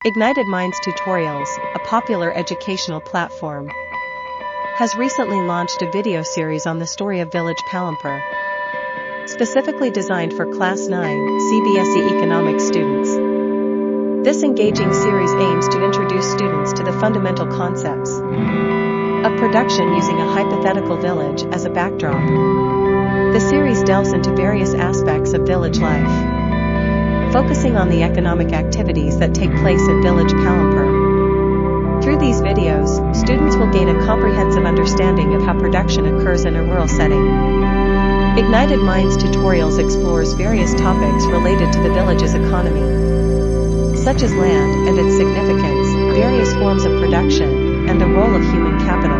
Ignited Minds Tutorials, a popular educational platform, has recently launched a video series on the story of Village Palampur, specifically designed for Class 9 CBSE Economics students. This engaging series aims to introduce students to the fundamental concepts of production using a hypothetical village as a backdrop. The series delves into various aspects of village life, focusing on the economic activities that take place in Village Palampur. Through these videos, students will gain a comprehensive understanding of how production occurs in a rural setting. Ignited Minds Tutorials explores various topics related to the village's economy, such as land and its significance, various forms of production, and the role of human capital.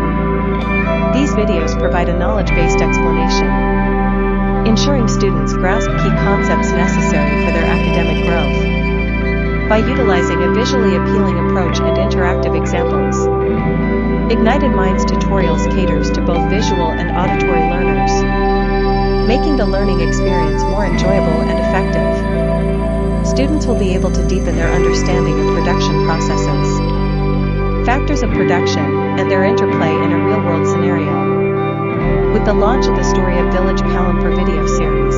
These videos provide a knowledge-based explanation, ensuring students grasp key concepts necessary for their academic growth. By utilizing a visually appealing approach and interactive examples, Ignited Minds Tutorials caters to both visual and auditory learners, making the learning experience more enjoyable and effective. Students will be able to deepen their understanding of production processes, factors of production, and their interplay in a real-world scenario. With the launch of the Story of Village Palampur video series,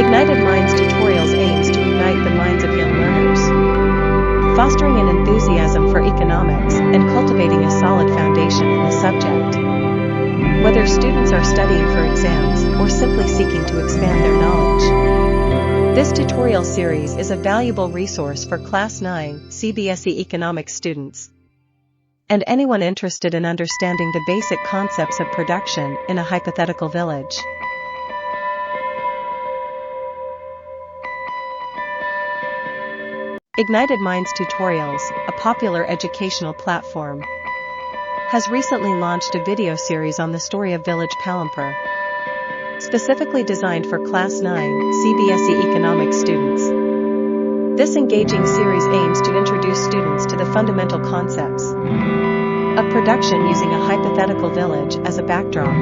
Ignited Minds Tutorials aims to ignite the minds of young learners, fostering an enthusiasm for economics and cultivating a solid foundation in the subject. Whether students are studying for exams or simply seeking to expand their knowledge, this tutorial series is a valuable resource for Class 9 CBSE Economics students and anyone interested in understanding the basic concepts of production in a hypothetical village. Ignited Minds Tutorials, a popular educational platform, has recently launched a video series on the story of Village Palampur, specifically designed for Class 9 CBSE Economics students. This engaging series aims to introduce students to the fundamental concepts of production using a hypothetical village as a backdrop.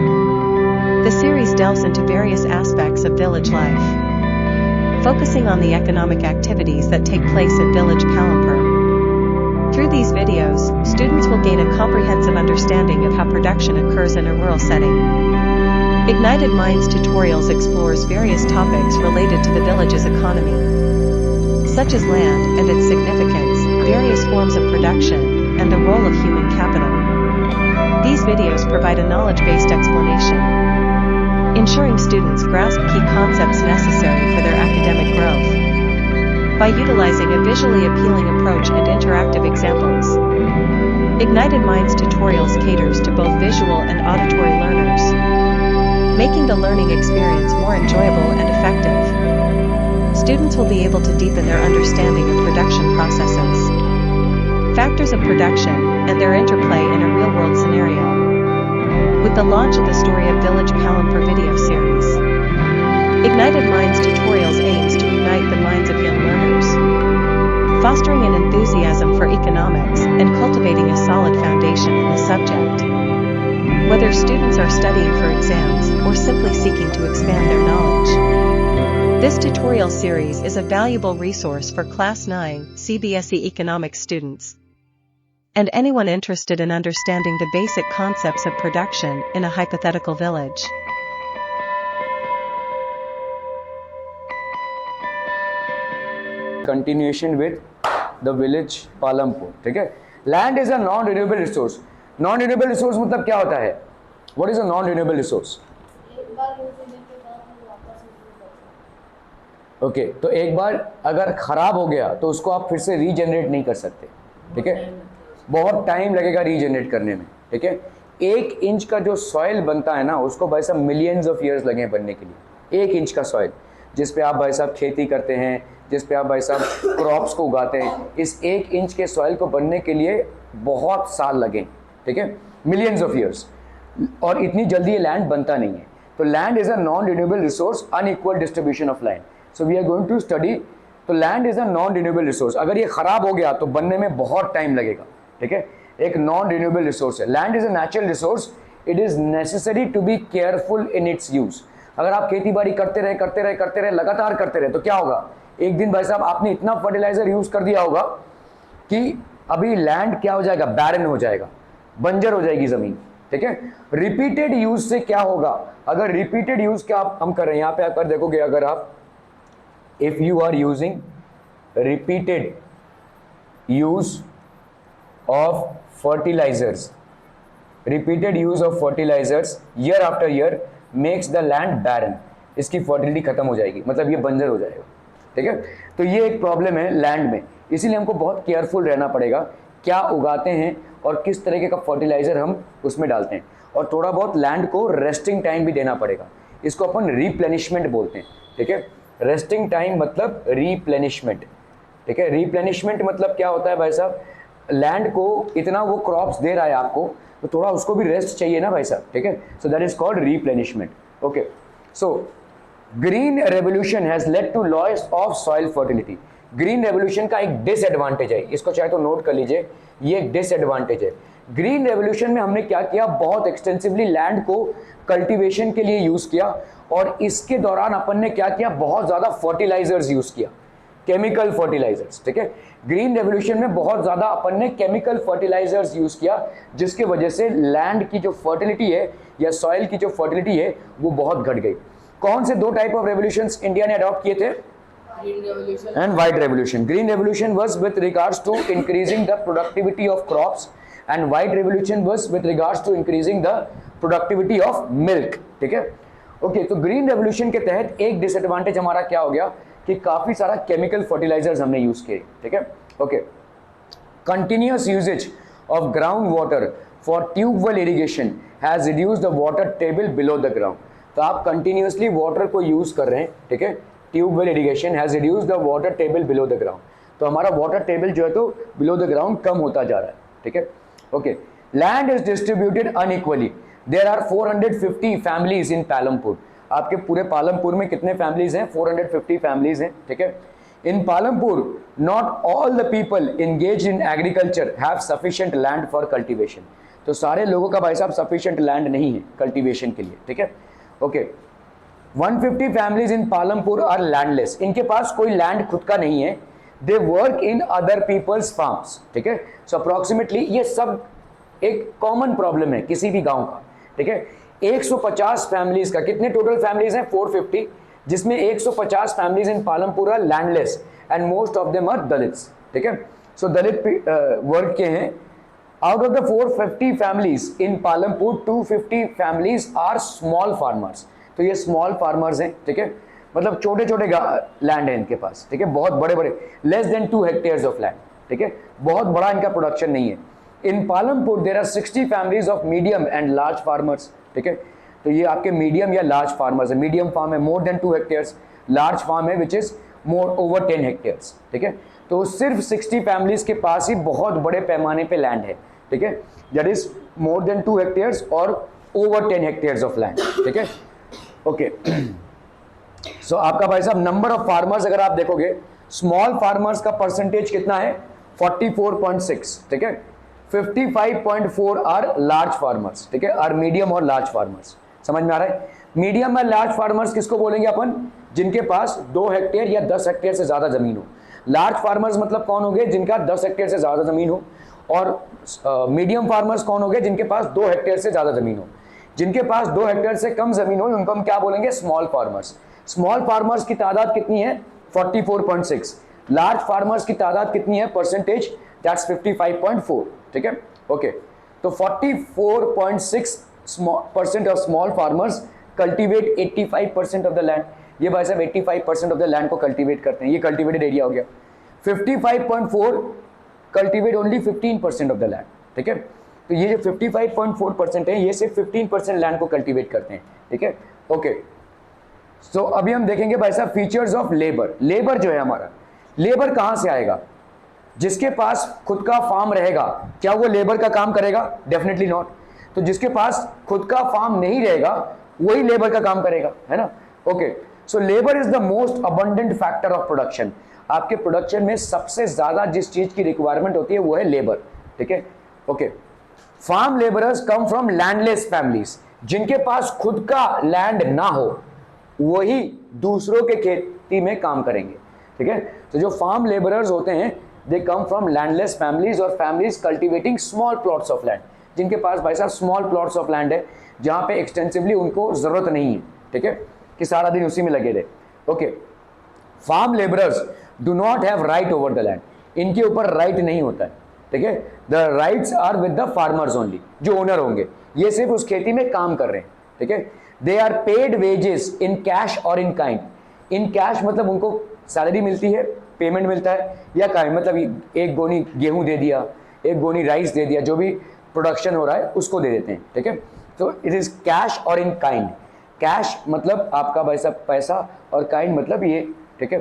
The series delves into various aspects of village life, focusing on the economic activities that take place in Village Palampur. Through these videos, students will gain a comprehensive understanding of how production occurs in a rural setting. Ignited Minds Tutorials explores various topics related to the village's economy, such as land and its significance, various forms of production, and the role of human capital. These videos provide a knowledge-based explanation, ensuring students grasp key concepts necessary for their academic growth. By utilizing a visually appealing approach and interactive examples, Ignited Minds Tutorials caters to both visual and auditory learners, making the learning experience more enjoyable and effective. Students will be able to deepen their understanding of production processes, factors of production, and their interplay in a real-world scenario. With the launch of the Story of Village Palampur video series, Ignited Minds Tutorials aims to ignite the minds of young learners, fostering an enthusiasm for economics and cultivating a solid foundation in the subject. Whether students are studying for exams or simply seeking to expand their knowledge, this tutorial series is a valuable resource for Class 9 CBSE Economics students and anyone interested in understanding the basic concepts of production in a hypothetical village. Continuation with the Village Palampur. ठीक है? Land is a non-renewable resource. Non-renewable resource मतलब क्या होता है? What is a non-renewable resource? Okay तो एक बार अगर खराब हो गया तो उसको आप फिर से रीजनरेट नहीं कर सकते. ठीक है, बहुत टाइम लगेगा रीजनरेट करने में. ठीक है, 1 इंच का जो सॉइल बनता है ना उसको भाई साहब मिलियंस ऑफ ईयर्स लगे बनने के लिए. 1 इंच का सॉइल जिस पे आप भाई साहब खेती करते हैं, जिस पे आप भाई साहब क्रॉप्स को उगाते हैं, इस 1 इंच के सॉइल को बनने के लिए बहुत साल लगे. ठीक है, मिलियंस ऑफ ईयर्स, और इतनी जल्दी ये लैंड बनता नहीं है. तो land is a non renewable resource, unequal distribution of land. So we are going to study. तो land is a non renewable resource. अगर ये खराब हो गया तो बनने में बहुत टाइम लगेगा. ठीक है, एक नॉन रिन्यूएबल रिसोर्स है. Land is a natural resource. It is necessary to be careful in its use. अगर आप खेती बाड़ी करते रहे लगातार करते रहे तो क्या होगा, एक दिन भाई साहब आपने इतना फर्टिलाइजर यूज कर दिया होगा कि अभी लैंड क्या हो जाएगा, बैरन हो जाएगा, बंजर हो जाएगी जमीन, ठीक है। रिपीटेड यूज से क्या होगा, अगर रिपीटेड यूज क्या हम कर रहे हैं, यहां पे आकर देखोगे, अगर आप if you are using repeated use of fertilisers, repeated use of fertilisers year after year makes the land barren, इसकी फर्टिलिटी खत्म हो जाएगी, मतलब ये बंजर हो जाएगा, ठीक है। तो ये एक प्रॉब्लम है लैंड में, इसीलिए हमको बहुत केयरफुल रहना पड़ेगा क्या उगाते हैं और किस तरीके का फर्टिलाइजर हम उसमें डालते हैं, और थोड़ा बहुत लैंड को रेस्टिंग टाइम भी देना पड़ेगा, इसको अपन रिप्लेनिशमेंट बोलते हैं, ठीक है। रेस्टिंग टाइम मतलब रिप्लेनिशमेंट, ठीक है। रिप्लेनिशमेंट मतलब क्या होता है भाई साहब, लैंड को इतना वो क्रॉप्स दे रहा है आपको, तो थोड़ा उसको भी रेस्ट चाहिए ना भाई साहब, ठीक है। So that is called replenishment, okay. So green revolution has led to loss of soil fertility. Green revolution का एक डिसएडवांटेज है, इसको चाहे तो नोट कर लीजिए, ये एक डिसएडवांटेज है। ग्रीन रेवोल्यूशन में हमने क्या किया, बहुत एक्सटेंसिवली लैंड को कल्टीवेशन के लिए यूज किया, और इसके दौरान अपन ने क्या किया, बहुत ज्यादा फर्टिलाइजर्स यूज किया, केमिकल फर्टिलाइजर्स, ठीक है। ग्रीन रेवोल्यूशन में बहुत ज्यादा अपन ने केमिकल फर्टिलाइजर्स यूज किया, जिसके वजह से लैंड की जो फर्टिलिटी है या सॉइल की जो फर्टिलिटी है वो बहुत घट गई। कौन से दो टाइप ऑफ रेवोल्यूशंस इंडिया ने अडॉप्ट किए थे, Green revolution and white revolution. Green revolution was with regards to increasing the productivity of crops, and white revolution was with regards to increasing the productivity of milk, ठीक है। Okay, तो green revolution के तहत एक disadvantage हमारा क्या हो गया कि काफी सारा केमिकल फर्टिलाइजर्स हमने यूज किए, ठीक है। Okay, continuous usage of ground water for tubewell irrigation has reduced the water table below the ground. तो आप कंटिन्यूअसली वाटर को यूज कर रहे हैं, ठीक है। Tubewell irrigation has reduced the water table below the ground, तो हमारा वाटर टेबल जो है तो बिलो द ग्राउंड कम होता जा रहा है, ठीक है। Okay, land is distributed unequally, there are 450 families in Palampur. आपके पूरे पालमपुर में कितने फैमिलीज हैं, 450 फैमिलीज हैं, ठीक है। In Palampur not all the people engage in agriculture have sufficient land for cultivation. तो सारे लोगों का भाई साहब सफिशिएंट लैंड नहीं है कल्टीवेशन के लिए, ठीक है। Okay, 150 families in Palampur are landless, इनके पास कोई लैंड खुद का नहीं है, they work in other people's farms, ठीक है। सो अप्रोक्सीमेटली ये सब एक कॉमन प्रॉब्लम है किसी भी गांव का, ठीक है। 150 फैमिलीज का, कितने टोटल फैमिलीज हैं, 450, जिसमें 150 families in Palampur are landless and most of them are Dalits, ठीक है। सो दलित वर्ग के हैं। Out of the 450 families in Palampur 250 families are small farmers. तो ये स्मॉल फार्मर्स हैं, ठीक है, मतलब छोटे छोटे लैंड है इनके पास, ठीक है, बहुत बड़े बड़े, less than 2 hectares of land, ठीक है, बहुत बड़ा इनका प्रोडक्शन नहीं है। In Palampur there are 60 families of medium and large farmers, ठीक है। तो ये आपके मीडियम या लार्ज फार्मर्स है। मीडियम फार्म है more than 2 hectares, large farm है which is more over 10 hectares, ठीक है। तो सिर्फ 60 फैमिलीज के पास ही बहुत बड़े पैमाने पे लैंड है, ठीक है, that is more than 2 hectares और ओवर 10 हेक्टेयर्स ऑफ लैंड, ठीक है। ओके, सो आपका भाई साहब नंबर ऑफ फार्मर्स अगर आप देखोगे, स्मॉल फार्मर्स का परसेंटेज कितना है, 44.6, ठीक है। 55.4 आर लार्ज फार्मर्स, ठीक है, आर मीडियम और लार्ज फार्मर्स। समझ में आ रहा है? मीडियम और लार्ज फार्मर्स किसको बोलेंगे अपन, जिनके पास 2 हेक्टेयर या 10 हेक्टेयर से ज्यादा जमीन हो। लार्ज फार्मर्स मतलब कौन हो गए, जिनका 10 हेक्टेयर से ज्यादा जमीन हो, और मीडियम फार्मर्स कौन हो गए, जिनके पास 2 हेक्टेयर से ज्यादा जमीन हो। जिनके पास 2 हेक्टेयर से कम जमीन हो उनको हम क्या बोलेंगे, स्मॉल फार्मर्स। स्मॉल फार्मर्स की तादाद कितनी है, 44.6। लार्ज फार्मर्स की तादाद कितनी है, परसेंटेज, दैट्स 55.4, ठीक है। ओके, तो 44.6% of small farmers cultivate 85% of the land. ये भाई साहब 85% ऑफ द लैंड को कल्टीवेट करते हैं, ये कल्टीवेटेड एरिया हो गया। 55.4 cultivate only 15% of the land, ठीक है। तो ये जो 55.4% है, ये सिर्फ 15% लैंड को कल्टीवेट करते हैं, ठीक है। ओके, सो अभी हम देखेंगे भाई साहब फीचर्स ऑफ लेबर। लेबर जो है हमारा, लेबर कहां से आएगा, जिसके पास खुद का फार्म रहेगा क्या वो लेबर का काम करेगा, डेफिनेटली नॉट। तो जिसके पास खुद का फार्म नहीं रहेगा वही लेबर का काम करेगा, है ना। Okay, so labour is the most abundant factor of production. आपके प्रोडक्शन में सबसे ज्यादा जिस चीज की रिक्वायरमेंट होती है वो है लेबर, ठीक है। Okay, farm labourers come from landless families, जिनके पास खुद का लैंड ना हो वही दूसरों के खेती में काम करेंगे, ठीक है। तो जो फार्म लेबरर्स होते हैं दे कम फ्रॉम लैंडलेस फैमिलीज और families cultivating small plots of land, जिनके पास भाई साहब स्मॉल प्लॉट्स ऑफ लैंड है जहाँ पे एक्सटेंसिवली उनको जरूरत नहीं है, ठीक है, कि सारा दिन उसी में लगे रहे। Okay, farm labourers do not have right over the land, इनके ऊपर राइट नहीं होता है, ठीक है, the rights are with the farmers only, जो ओनर होंगे ये सिर्फ उस खेती में काम कर रहे हैं, ठीक है। They are paid wages in cash और इन काइंड, इन कैश मतलब उनको सैलरी मिलती है, पेमेंट मिलता है, या काइंड मतलब एक गोनी गेहूं दे दिया, एक गोनी राइस दे दिया, जो भी प्रोडक्शन हो रहा है उसको दे देते हैं, ठीक है। तो इट इज कैश और इन काइंड, कैश मतलब आपका भाई साहब पैसा और काइंड मतलब ये, ठीक है।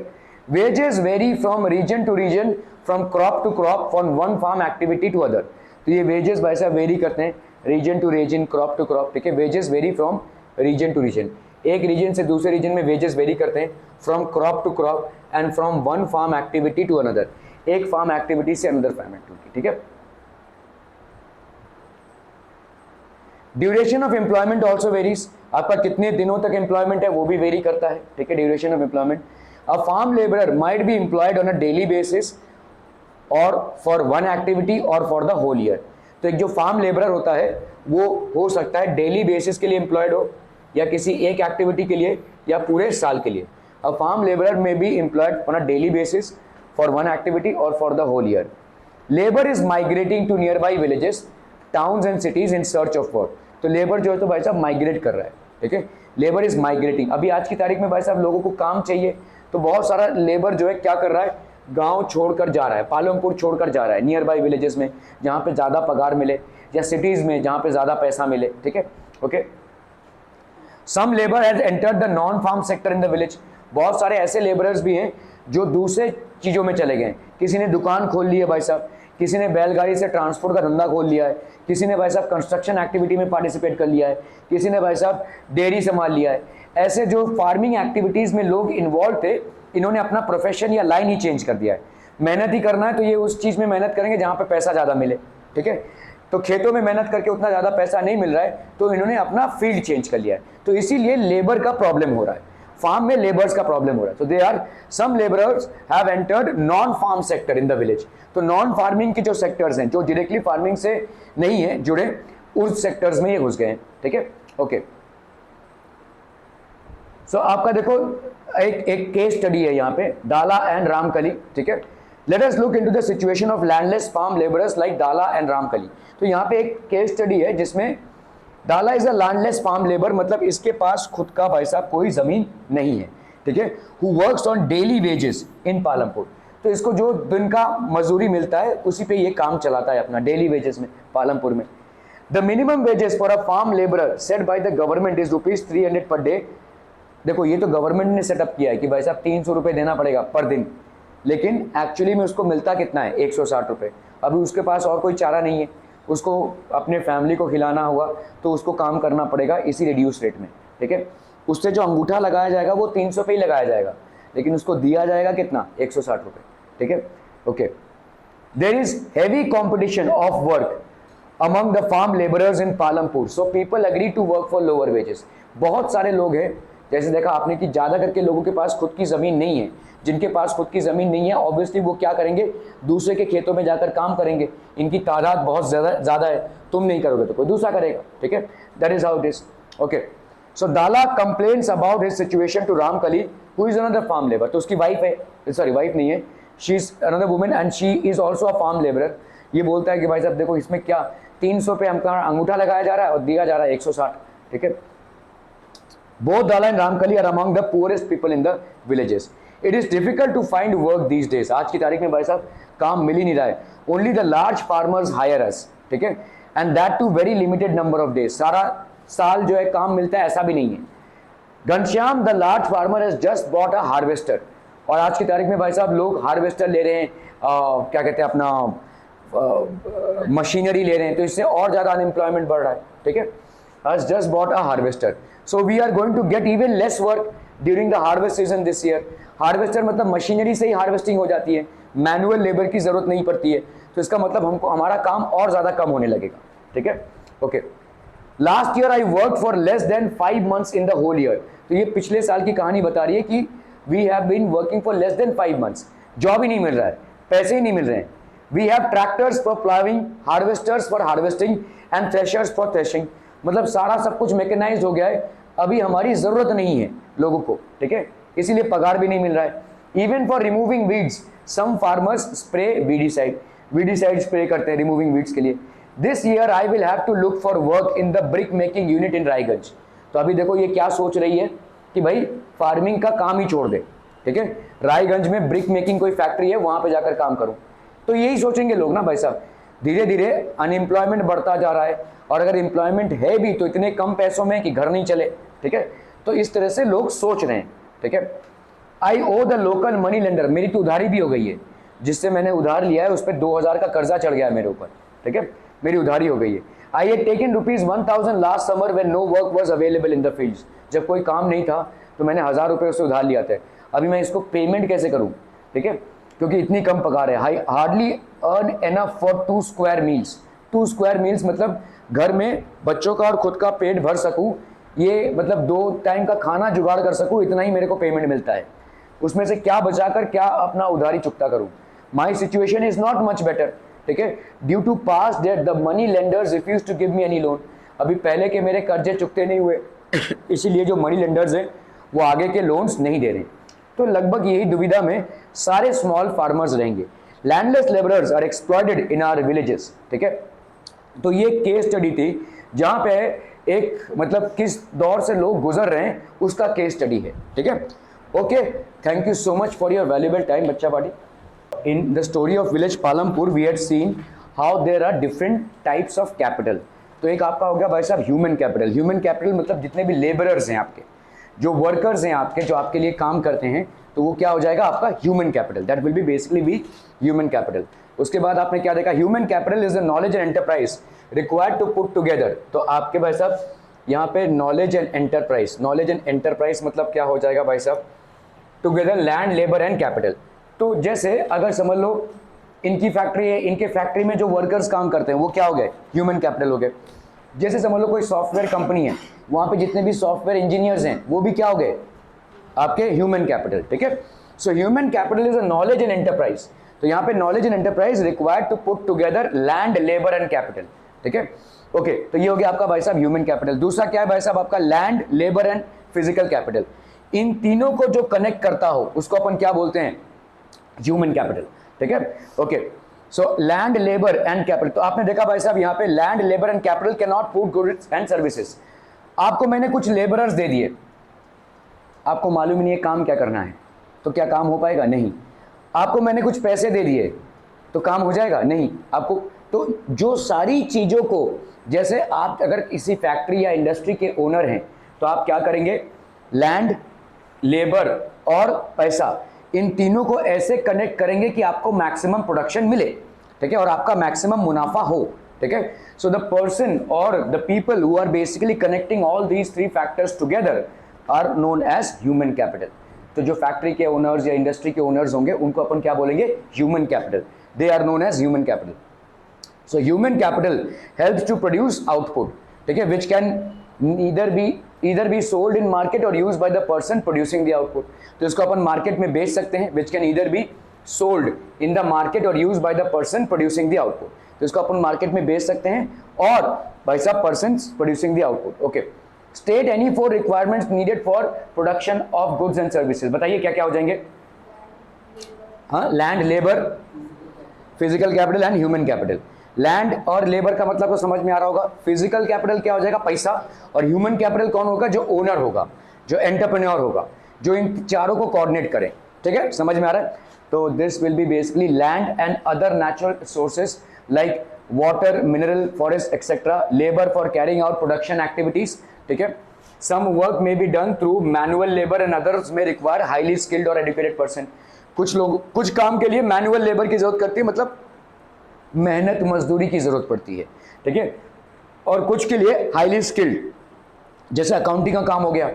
Wages vary from region to region, from crop to crop, from one farm activity to other, तो ये वेजेस भाई साहब वेरी करते हैं region to region, crop to crop, ठीक है। Wages vary from region to region, एक रीजन से दूसरे रीजन में वेजेस वेरी करते हैं, from crop to crop and from one farm activity to another, एक फार्म एक्टिविटी से अनदर फार्म एक्टिविटी, ठीक है। Duration of employment also varies, आपका कितने दिनों तक एम्प्लॉयमेंट है वो भी वेरी करता है, ठीक है, duration of employment. A farm labourer might be employed on a daily basis और फॉर वन एक्टिविटी और फॉर द होल ईयर, तो एक जो फार्म लेबरर होता है वो हो सकता है डेली बेसिस के लिए एम्प्लॉयड हो, या किसी एक एक्टिविटी के लिए, या पूरे साल के लिए। A farm labourer may be employed on a daily basis for one activity और for the whole year. Labour is migrating to nearby villages, towns and cities in search of work, तो labour जो है तो भाई साहब migrate कर रहा है, ठीक है, लेबर इज माइग्रेटिंग। अभी आज की तारीख में भाई साहब लोगों को काम चाहिए, तो बहुत सारा लेबर जो है क्या कर रहा है, गांव छोड़कर जा रहा है, पालमपुर छोड़कर जा रहा है नियर बाई विलेजेस में जहाँ पे ज़्यादा पगार मिले, या सिटीज़ में जहाँ पे ज़्यादा पैसा मिले, ठीक है। Okay, some labour has entered the non farm sector in the village, बहुत सारे ऐसे लेबरर्स भी हैं जो दूसरे चीज़ों में चले गए, किसी ने दुकान खोल ली है भाई साहब, किसी ने बैलगाड़ी से ट्रांसपोर्ट का धंधा खोल लिया है, किसी ने भाई साहब कंस्ट्रक्शन एक्टिविटी में पार्टिसिपेट कर लिया है, किसी ने भाई साहब डेयरी संभाल लिया है। ऐसे जो फार्मिंग एक्टिविटीज़ में लोग इन्वॉल्व थे, इन्होंने अपना प्रोफेशन या लाइन ही चेंज कर दिया है। मेहनत ही करना है तो ये उस चीज़ में मेहनत करेंगे जहाँ पे पैसा ज़्यादा मिले, ठीक है। तो खेतों में मेहनत करके उतना ज़्यादा पैसा नहीं मिल रहा है, तो इन्होंने अपना फील्ड चेंज कर लिया है, तो इसीलिए लेबर का प्रॉब्लम हो रहा है, फार्म में लेबर्स का प्रॉब्लम हो रहा है। तो they are some labourers have entered non farm sector in the village, तो नॉन फार्मिंग के जो सेक्टर्स हैं, जो डायरेक्टली फार्मिंग से नहीं है जुड़े, उस सेक्टर्स में ये घुस गए हैं, ठीक है। ओके, सो आपका देखो एक केस स्टडी है यहाँ पे, डाला एंड रामकली, ठीक है। Let us look into the situation of landless farm labourers like Dala and Ramkali. तो यहाँ पे एक केस स्टडी है जिसमें Dala is a landless farm labour, मतलब इसके पास खुद का भाई साहब कोई जमीन नहीं है, ठीक है। Who works on daily wages in Palampur, तो इसको जो दिन का मजदूरी मिलता है उसी पे ये काम चलाता है अपना डेली वेजेस में पालमपुर में। The minimum wages for a farm labourer set by the government is ₹300 per day. देखो ये तो गवर्नमेंट ने सेटअप किया है कि भाई साहब 300 रुपये देना पड़ेगा पर दिन, लेकिन एक्चुअली में उसको मिलता कितना है, 160 रुपये। अभी उसके पास और कोई चारा नहीं है, उसको अपने फैमिली को खिलाना होगा, तो उसको काम करना पड़ेगा इसी रिड्यूस रेट में, ठीक है। उससे जो अंगूठा लगाया जाएगा वो 300 पे ही लगाया जाएगा, लेकिन उसको दिया जाएगा कितना, 160 रुपये, ठीक है। Okay, there is heavy competition of work among the farm labourers in Palampur, so people agree to work for lower wages. बहुत सारे लोग हैं, जैसे देखा आपने कि ज़्यादा करके लोगों के पास खुद की ज़मीन नहीं है, जिनके पास खुद की ज़मीन नहीं है ऑब्वियसली वो क्या करेंगे, दूसरे के खेतों में जाकर काम करेंगे। इनकी तादाद बहुत ज़्यादा है, तुम नहीं करोगे तो कोई दूसरा करेगा, ठीक है। That is how it is. Okay, so Dala complains about his situation to Ramkali who is another farm labour, तो उसकी वाइफ है, सॉरी वाइफ नहीं है, she is another women and she is also a farm labourer. ये बोलता है कि भाई साहब देखो इसमें क्या 300 पे हमका अंगूठा लगाया जा रहा है और दिया जा रहा है 160, ठीक है। Both Dala and Ramkali are among the poorest people in the villages. It is difficult to find work these days. आज की तारीख में भाई साहब काम मिल ही नहीं रहा है। Only the large farmers hire us, ठीक है, and that too very limited number of days. सारा साल जो है काम मिलता है ऐसा भी नहीं है। Ghanshyam the large farmer has just bought a harvester, और आज की तारीख में भाई साहब लोग हार्वेस्टर ले रहे हैं, क्या कहते हैं अपना मशीनरी ले रहे हैं, तो इससे और ज़्यादा अनएम्प्लॉयमेंट बढ़ रहा है, ठीक है। Has just bought a harvester. So we are going to get even less work during the harvest season this year. Harvester मतलब मशीनरी से ही हार्वेस्टिंग हो जाती है, मैनुअल लेबर की जरूरत नहीं पड़ती है, तो इसका मतलब हमको हमारा काम और ज़्यादा कम होने लगेगा, ठीक है। Okay, last year I work for less than 5 months in the whole year, तो ये पिछले साल की कहानी बता रही है कि we have been working for less than 5 months, job ही नहीं मिल रहा है, पैसे ही नहीं मिल रहे हैं। We have tractors for ploughing, harvesters for harvesting and threshers for threshing. मतलब सारा सब कुछ मैकेनाइज्ड हो गया है, अभी हमारी ज़रूरत नहीं है लोगों को, ठीक है, इसीलिए पगार भी नहीं मिल रहा है। Even for removing weeds some farmers spray weedicide spray करते हैं रिमूविंग वीड्स के लिए। This year I will have to look for work in the brick making unit in Raiganj. तो अभी देखो ये क्या सोच रही है कि भाई फार्मिंग का काम ही छोड़ दे, ठीक है, रायगंज में ब्रिक मेकिंग कोई फैक्ट्री है वहां पे जाकर काम करूं। तो यही सोचेंगे लोग ना भाई साहब। धीरे धीरे अनएम्प्लॉयमेंट बढ़ता जा रहा है, और अगर एम्प्लॉयमेंट है भी तो इतने कम पैसों में कि घर नहीं चले, ठीक है। तो इस तरह से लोग सोच रहे हैं, ठीक है। आई ओ द लोकल मनी लेंडर, मेरी तो उधारी भी हो गई है, जिससे मैंने उधार लिया है उस पर 2000 का कर्जा चढ़ गया है मेरे ऊपर, ठीक है, मेरी उधारी हो गई है। I had taken ₹1000 last summer when no work was available in the fields. जब कोई काम नहीं था तो मैंने 1000 रुपये उससे उधार लिया था। अभी मैं इसको पेमेंट कैसे करूं, ठीक है, क्योंकि इतनी कम पगार है। I hardly earn enough for 2 square meals. 2 square meals मतलब घर में बच्चों का और खुद का पेट भर सकूं, ये मतलब 2 टाइम का खाना जुगाड़ कर सकूं, इतना ही मेरे को पेमेंट मिलता है। उसमें से क्या बचाकर क्या अपना उधारी चुकता करूं। My situation is not much better, ठीक है, due to past debt the money lenders refuse to give me any loan. अभी पहले के मेरे कर्जे चुकते नहीं हुए इसीलिए जो मनी लेंडर्स हैं वो आगे के लोन्स नहीं दे रहे। तो लगभग यही दुविधा में सारे स्मॉल फार्मर्स रहेंगे। Landless labourers are exploited in our villages, ठीक है। तो ये केस स्टडी थी जहां पे एक मतलब किस दौर से लोग गुजर रहे हैं उसका केस स्टडी है, ठीक है। Okay, thank you so much for your valuable time बच्चा party. In the story of village Palampur, we had seen how there are different types of capital. तो एक आपका हो गया भाई साहब ह्यूमन कैपिटल। ह्यूमन कैपिटल मतलब जितने भी लेबरर्स हैं आपके, जो वर्कर्स हैं आपके, जो आपके लिए काम करते हैं, तो वो क्या हो जाएगा आपका human capital. That will be basically be human capital. उसके बाद आपने क्या देखा, human capital is the knowledge and enterprise required to put together. तो आपके भाई साहब यहाँ पे knowledge and enterprise, knowledge and enterprise मतलब क्या हो जाएगा भाई साहब, together land, labour and capital. तो जैसे अगर समझ लो इनकी फैक्ट्री है, इनके फैक्ट्री में जो वर्कर्स काम करते हैं वो क्या हो गए, ह्यूमन कैपिटल हो गए। जैसे समझ लो कोई सॉफ्टवेयर कंपनी है, वहाँ पे जितने भी सॉफ्टवेयर इंजीनियर्स हैं वो भी क्या हो गए आपके ह्यूमन कैपिटल, ठीक है। So human capital is a knowledge and enterprise. तो यहाँ पे knowledge and enterprise required to put together land, labour and capital, ठीक है। ओके, तो ये हो गया आपका भाई साहब ह्यूमन कैपिटल। दूसरा क्या है भाई साहब आपका land, labour and physical capital. इन तीनों को जो कनेक्ट करता हो उसको अपन क्या बोलते हैं, ह्यूमन कैपिटल, ठीक है। Okay, so land, labour and capital. तो आपने देखा भाई साहब यहाँ पे land, labour and capital can not put goods and services. आपको मैंने कुछ लेबरर्स दे दिए, आपको मालूम ही नहीं है काम क्या करना है, तो क्या काम हो पाएगा, नहीं। आपको मैंने कुछ पैसे दे दिए तो काम हो जाएगा, नहीं। आपको तो जो सारी चीजों को, जैसे आप अगर किसी फैक्ट्री या इंडस्ट्री के ओनर हैं तो आप क्या करेंगे, लैंड, लेबर और पैसा, इन तीनों को ऐसे कनेक्ट करेंगे कि आपको मैक्सिमम प्रोडक्शन मिले, ठीक है, और आपका मैक्सिमम मुनाफा हो, ठीक है। सो द पर्सन और the people who are basically connecting all these 3 factors together are known as human capital. तो जो फैक्ट्री के ओनर्स या इंडस्ट्री के ओनर्स होंगे उनको अपन क्या बोलेंगे, human capital. They are known as human capital. So human capital helps to produce output, ठीक है, which can either be sold in market or used by the person producing the output। तो इसको अपन market में बेच सकते हैं, which can either be sold in the market or used by the person producing the output। तो इसको अपन market में बेच सकते हैं और भाई साहब persons producing the output। Okay, state any 4 requirements needed for production of goods and services। बताइए क्या क्या हो जाएंगे, हाँ, land, labour, physical capital and human capital. Land और लेबर का मतलब तो समझ में आ रहा होगा। फिजिकल कैपिटल क्या हो जाएगा, पैसा। और ह्यूमन कैपिटल कौन होगा, जो ओनर होगा, जो एंटरप्रेन्योर होगा, जो इन चारों को कोऑर्डिनेट करे, ठीक है, समझ में आ रहा है। तो this will be basically land and other natural sources like water, mineral, forest etcetera. Labour for carrying out production activities, ठीक है। Some work may be done through manual labour and others may require highly skilled और educated person. कुछ लोग कुछ काम के लिए manual labour की जरूरत करती है, मतलब मेहनत मजदूरी की जरूरत पड़ती है, ठीक है, और कुछ के लिए हाईली स्किल्ड, जैसे अकाउंटिंग का काम हो गया,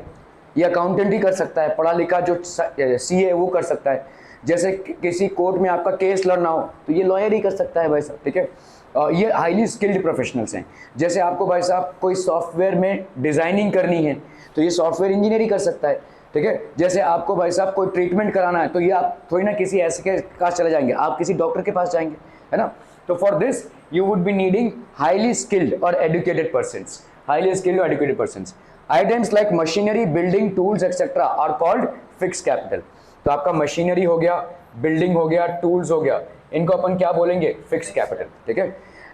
ये अकाउंटेंट ही कर सकता है, पढ़ा लिखा जो सीए है वो कर सकता है। जैसे किसी कोर्ट में आपका केस लड़ना हो तो ये लॉयर ही कर सकता है भाई साहब, ठीक है। ये हाईली स्किल्ड प्रोफेशनल्स हैं। जैसे आपको भाई साहब कोई सॉफ्टवेयर में डिज़ाइनिंग करनी है तो ये सॉफ्टवेयर इंजीनियर ही कर सकता है। ठीक है, जैसे आपको भाई साहब कोई ट्रीटमेंट कराना है तो ये आप थोड़ी ना किसी ऐसे के पास चले जाएंगे, आप किसी डॉक्टर के पास जाएंगे, है ना। तो for this you would be needing highly skilled और एजुकेटेड पर्सन्स, हाईली स्किल्ड और educated persons. Items like machinery, building, tools etcetera are called fix capital. तो आपका मशीनरी हो गया, बिल्डिंग हो गया, टूल्स हो गया, इनको अपन क्या बोलेंगे, फिक्स कैपिटल, ठीक है।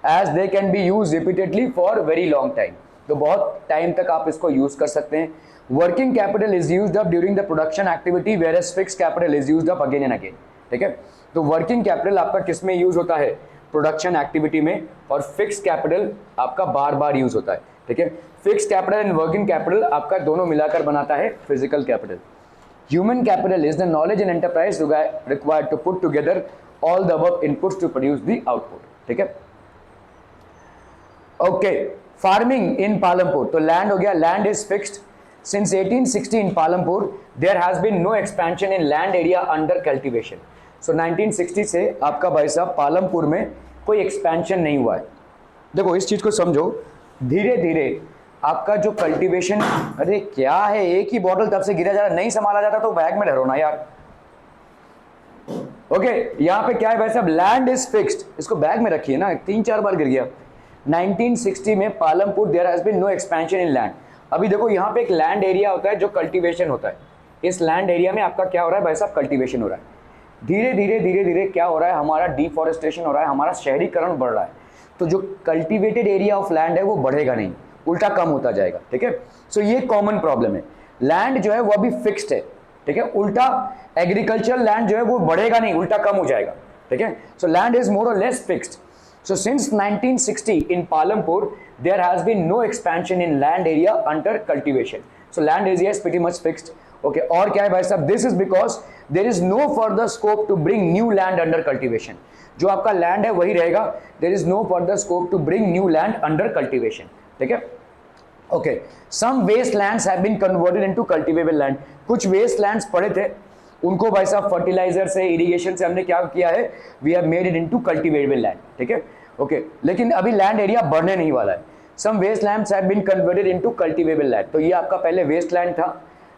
As they can be use repeatedly for very long time, तो बहुत टाइम तक आप इसको यूज कर सकते हैं। Working capital is used up during the production activity whereas fix capital is used up again and again, ठीक है। तो वर्किंग कैपिटल आपका किस में यूज होता है, प्रोडक्शन एक्टिविटी में, और फिक्स कैपिटल आपका बार बार यूज होता है, ठीक है। Fix capital and working capital आपका दोनों मिलाकर बनाता है physical capital. Human capital is the knowledge and enterprise required to put together all the above inputs to produce the output, ठीक है। ओके, फार्मिंग इन पालमपुर, तो लैंड हो गया, land is fixed. Since 1860 in Palampur there has been no expansion in land area under cultivation. So 1960 से आपका भाई साहब पालमपुर में कोई एक्सपेंशन नहीं हुआ है। देखो इस चीज को समझो, धीरे धीरे आपका जो कल्टीवेशन, अरे क्या है, एक ही बॉटल तब से गिरा जा रहा, नहीं संभाला जाता तो बैग में डरो ना यार। ओके, यहाँ पे क्या है भाई साहब, लैंड इज फिक्स्ड, इसको बैग में रखिए ना, 3-4 बार गिर गया। 1960 में Palampur there has been no expansion in land. अभी देखो यहाँ पे एक लैंड एरिया होता है जो कल्टीवेशन होता है, इस लैंड एरिया में आपका क्या हो रहा है भाई साहब, कल्टीवेशन हो रहा है। धीरे धीरे क्या हो रहा है, हमारा डिफॉरेस्टेशन हो रहा है, हमारा शहरीकरण बढ़ रहा है। तो जो कल्टीवेटेड एरिया ऑफ लैंड है वो बढ़ेगा नहीं, उल्टा कम होता जाएगा, ठीक है। सो ये कॉमन प्रॉब्लम है, लैंड जो है वो अभी फिक्स्ड है, ठीक है। उल्टा एग्रीकल्चरल लैंड जो है वो बढ़ेगा नहीं, उल्टा कम हो जाएगा, ठीक है। सो लैंड इज मोर और less fixed. So since 1960 in Palampur, there has been no expansion in land area under cultivation. So land area is pretty much fixed. Okay, और क्या है भाई साहब, this is because there is no further scope to bring new land under cultivation. जो आपका land है वही रहेगा, there is no further scope to bring new land under cultivation. ठीक है? Okay, some wastelands have been converted into cultivable land. कुछ wastelands पड़े थे, उनको भाई साहब फर्टिलाइजर से, इरिगेशन से हमने क्या किया है, we have made it into cultivable land, ठीक है। ओके, लेकिन अभी लैंड एरिया बढ़ने नहीं वाला है। Some waste lands have been converted into cultivable land. तो ये आपका पहले वेस्ट लैंड था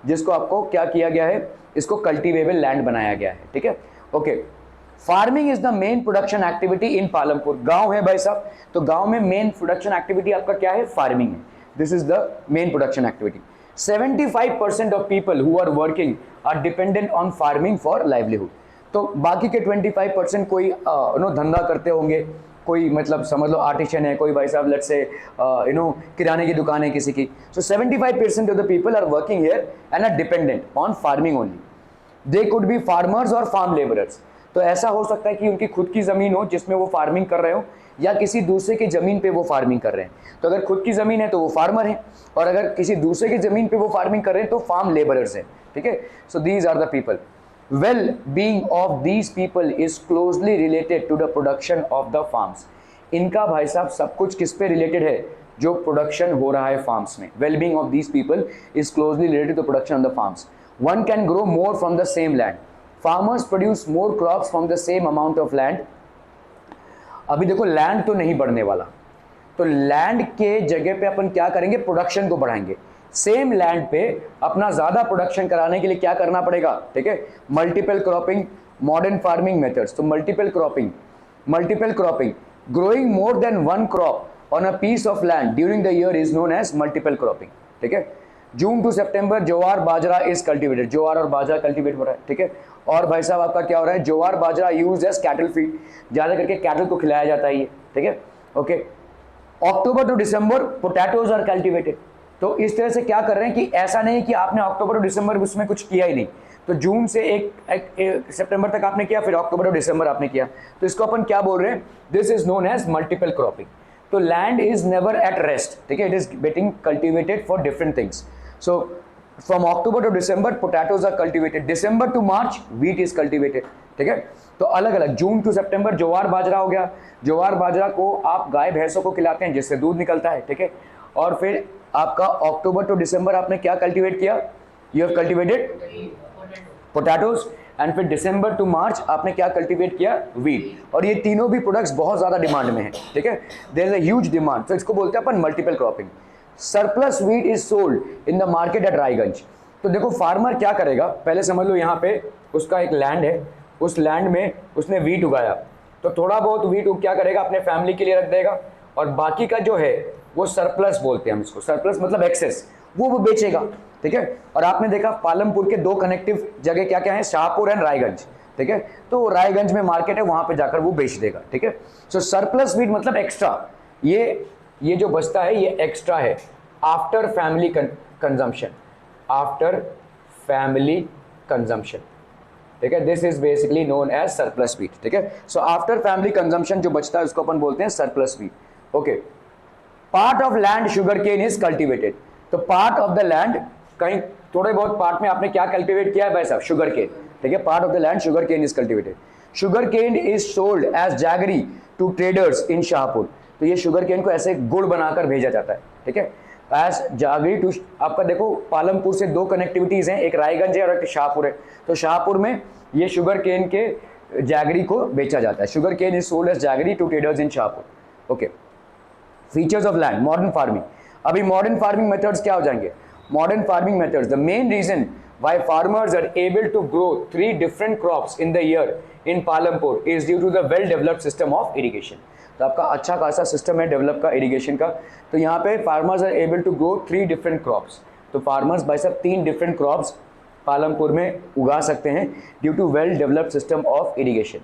जिसको आपको क्या किया गया है, इसको कल्टीवेबल लैंड बनाया गया है, ठीक है। Okay, farming is the main production activity in Palampur. गांव है भाई साहब, तो गांव में मेन प्रोडक्शन एक्टिविटी आपका क्या है, फार्मिंग है। This is the main production activity. 75% of people who are working are dependent on farming for livelihood. तो बाकी के 25% कोई धंधा करते होंगे, कोई मतलब समझ लो आर्टिशियन है, कोई भाई साहब लेट्स से किराने की दुकान है किसी की। So 75% of the people are working here and are dependent on farming only. They could be farmers और फार्म लेबरर्स। तो ऐसा हो सकता है कि उनकी खुद की जमीन हो जिसमें वो फार्मिंग कर रहे हो, या किसी दूसरे की जमीन पे वो फार्मिंग कर रहे हैं। तो अगर खुद की जमीन है तो वो फार्मर है, और अगर किसी दूसरे की जमीन पे वो फार्मिंग कर रहे हैं तो फार्म लेबरर्स हैं, ठीक है। So these are the people. Well being of these people is closely related to the production of the farms. इनका भाई साहब सब कुछ किस पे रिलेटेड है, जो प्रोडक्शन हो रहा है फार्म्स में। Well being of these people is closely related to production of the farms. One can grow more from the same land. Farmers produce more crops from the same amount of land. अभी देखो land तो नहीं बढ़ने वाला, तो land के जगह पे अपन क्या करेंगे, प्रोडक्शन को बढ़ाएंगे। सेम लैंड पे अपना ज्यादा प्रोडक्शन कराने के लिए क्या करना पड़ेगा, ठीक है, multiple cropping, modern farming methods. तो multiple cropping, growing more than one crop on a piece of land during the year is known as multiple cropping, ठीक है। June to September jowar bajra is cultivated, ज्वार और बाजरा कल्टीवेट हो रहा है, ठीक है। और भाई साहब आपका क्या हो रहा है, ज्वार बाजरा यूज एज कैटल फीड, ज्यादा करके कैटल को खिलाया जाता है ये, ठीक है। Okay, October to December potatoes are cultivated. तो इस तरह से क्या कर रहे हैं कि ऐसा नहीं कि आपने अक्टूबर और दिसंबर उसमें कुछ किया ही नहीं, तो जून से एक सितंबर तक आपने किया, फिर अक्टूबर और दिसंबर आपने किया, तो इसको अपन क्या बोल रहे हैं, this is known as multiple cropping. तो land is never at rest, ठीक है, it is getting cultivated for different things. So from October to December potatoes are cultivated, December to March wheat is cultivated, ठीक है। तो अलग अलग, जून to September jowar बाजरा हो गया, ज्वार बाजरा को आप गाय भैंसों को खिलाते हैं जिससे दूध निकलता है, ठीक है। और फिर आपका अक्टूबर टू दिसंबर आपने क्या कल्टीवेट किया, you have cultivated potatoes, and फिर दिसंबर टू मार्च आपने क्या कल्टीवेट किया, व्हीट। और ये तीनों भी प्रोडक्ट्स बहुत ज्यादा डिमांड में है, ठीक है, there is a huge demand. तो इसको बोलते हैं अपन multiple cropping. Surplus wheat is sold in the market at Raiganj. तो देखो फार्मर क्या करेगा, पहले समझ लो यहाँ पे उसका एक लैंड है, उस लैंड में उसने वीट उगाया, तो थोड़ा बहुत वीट क्या करेगा अपने फैमिली के लिए रख देगा, और बाकी का जो है वो सरप्लस बोलते हैं हम इसको, सरप्लस मतलब एक्सेस, वो बेचेगा, ठीक है। और आपने देखा पालमपुर के दो कनेक्टिव जगह क्या क्या है, शाहपुर एंड रायगंज, ठीक है, तो रायगंज में मार्केट है, वहां पे जाकर वो बेच देगा, ठीक है। सो सरप्लस वीट मतलब एक्स्ट्रा, ये जो बचता है ये एक्स्ट्रा है after family consumption, after family consumption, ठीक है, this is basically known as surplus wheat, ठीक है। सो आफ्टर फैमिली कंजम्पशन जो बचता है उसको अपन बोलते हैं surplus wheat, okay. Part of land sugar cane is cultivated, तो पार्ट ऑफ द लैंड, कहीं थोड़े बहुत पार्ट में आपने क्या कल्टिवेट किया है भाई साहब, शुगर केन, ठीक है, part of the land sugar cane is cultivated, sugar cane is sold as jaggery to traders in Shahpur, तो ये शुगर केन को ऐसे गुड़ बनाकर भेजा जाता है, ठीक है, एज जागरी टू, आपका देखो पालमपुर से दो कनेक्टिविटीज हैं, एक रायगंज है और एक शाहपुर है, तो शाहपुर में ये शुगर केन के जैगरी को बेचा जाता है, sugar cane is sold as jaggery to traders in Shahpur, okay. Features of land, modern farming, अभी मॉडर्न फार्मिंग मेथड्स क्या हो जाएंगे, modern farming methods, the main reason why farmers are able to grow 3 different crops in the year in Palampur is due to the well developed system of irrigation, तो आपका अच्छा खासा system है develop का irrigation का, तो यहाँ पे farmers are able to grow 3 different crops, तो फार्मर्स भाई साहब 3 डिफरेंट क्रॉप्स पालमपुर में उगा सकते हैं due to well developed system of irrigation.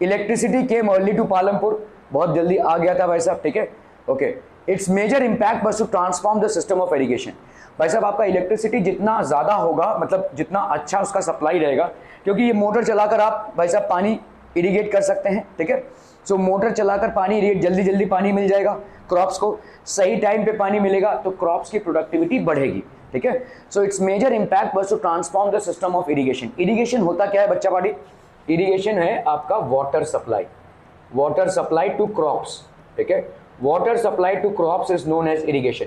Electricity came early to Palampur, बहुत जल्दी आ गया था भाई साहब, ठीक है, okay. It's major impact was to transform the system of irrigation, भाई साहब आपका इलेक्ट्रिसिटी जितना ज़्यादा होगा, मतलब जितना अच्छा उसका सप्लाई रहेगा, क्योंकि ये मोटर चलाकर आप भाई साहब पानी इरिगेट कर सकते हैं, ठीक है। सो मोटर चलाकर पानी इरिगेट, जल्दी जल्दी पानी मिल जाएगा क्रॉप्स को, सही टाइम पे पानी मिलेगा तो क्रॉप्स की प्रोडक्टिविटी बढ़ेगी, ठीक है। So it's major impact was to transform the system of irrigation. Irrigation होता क्या है बच्चा पार्टी, इरिगेशन है आपका water supply, water supply to crops, ठीक है, water supply to crops is known as irrigation.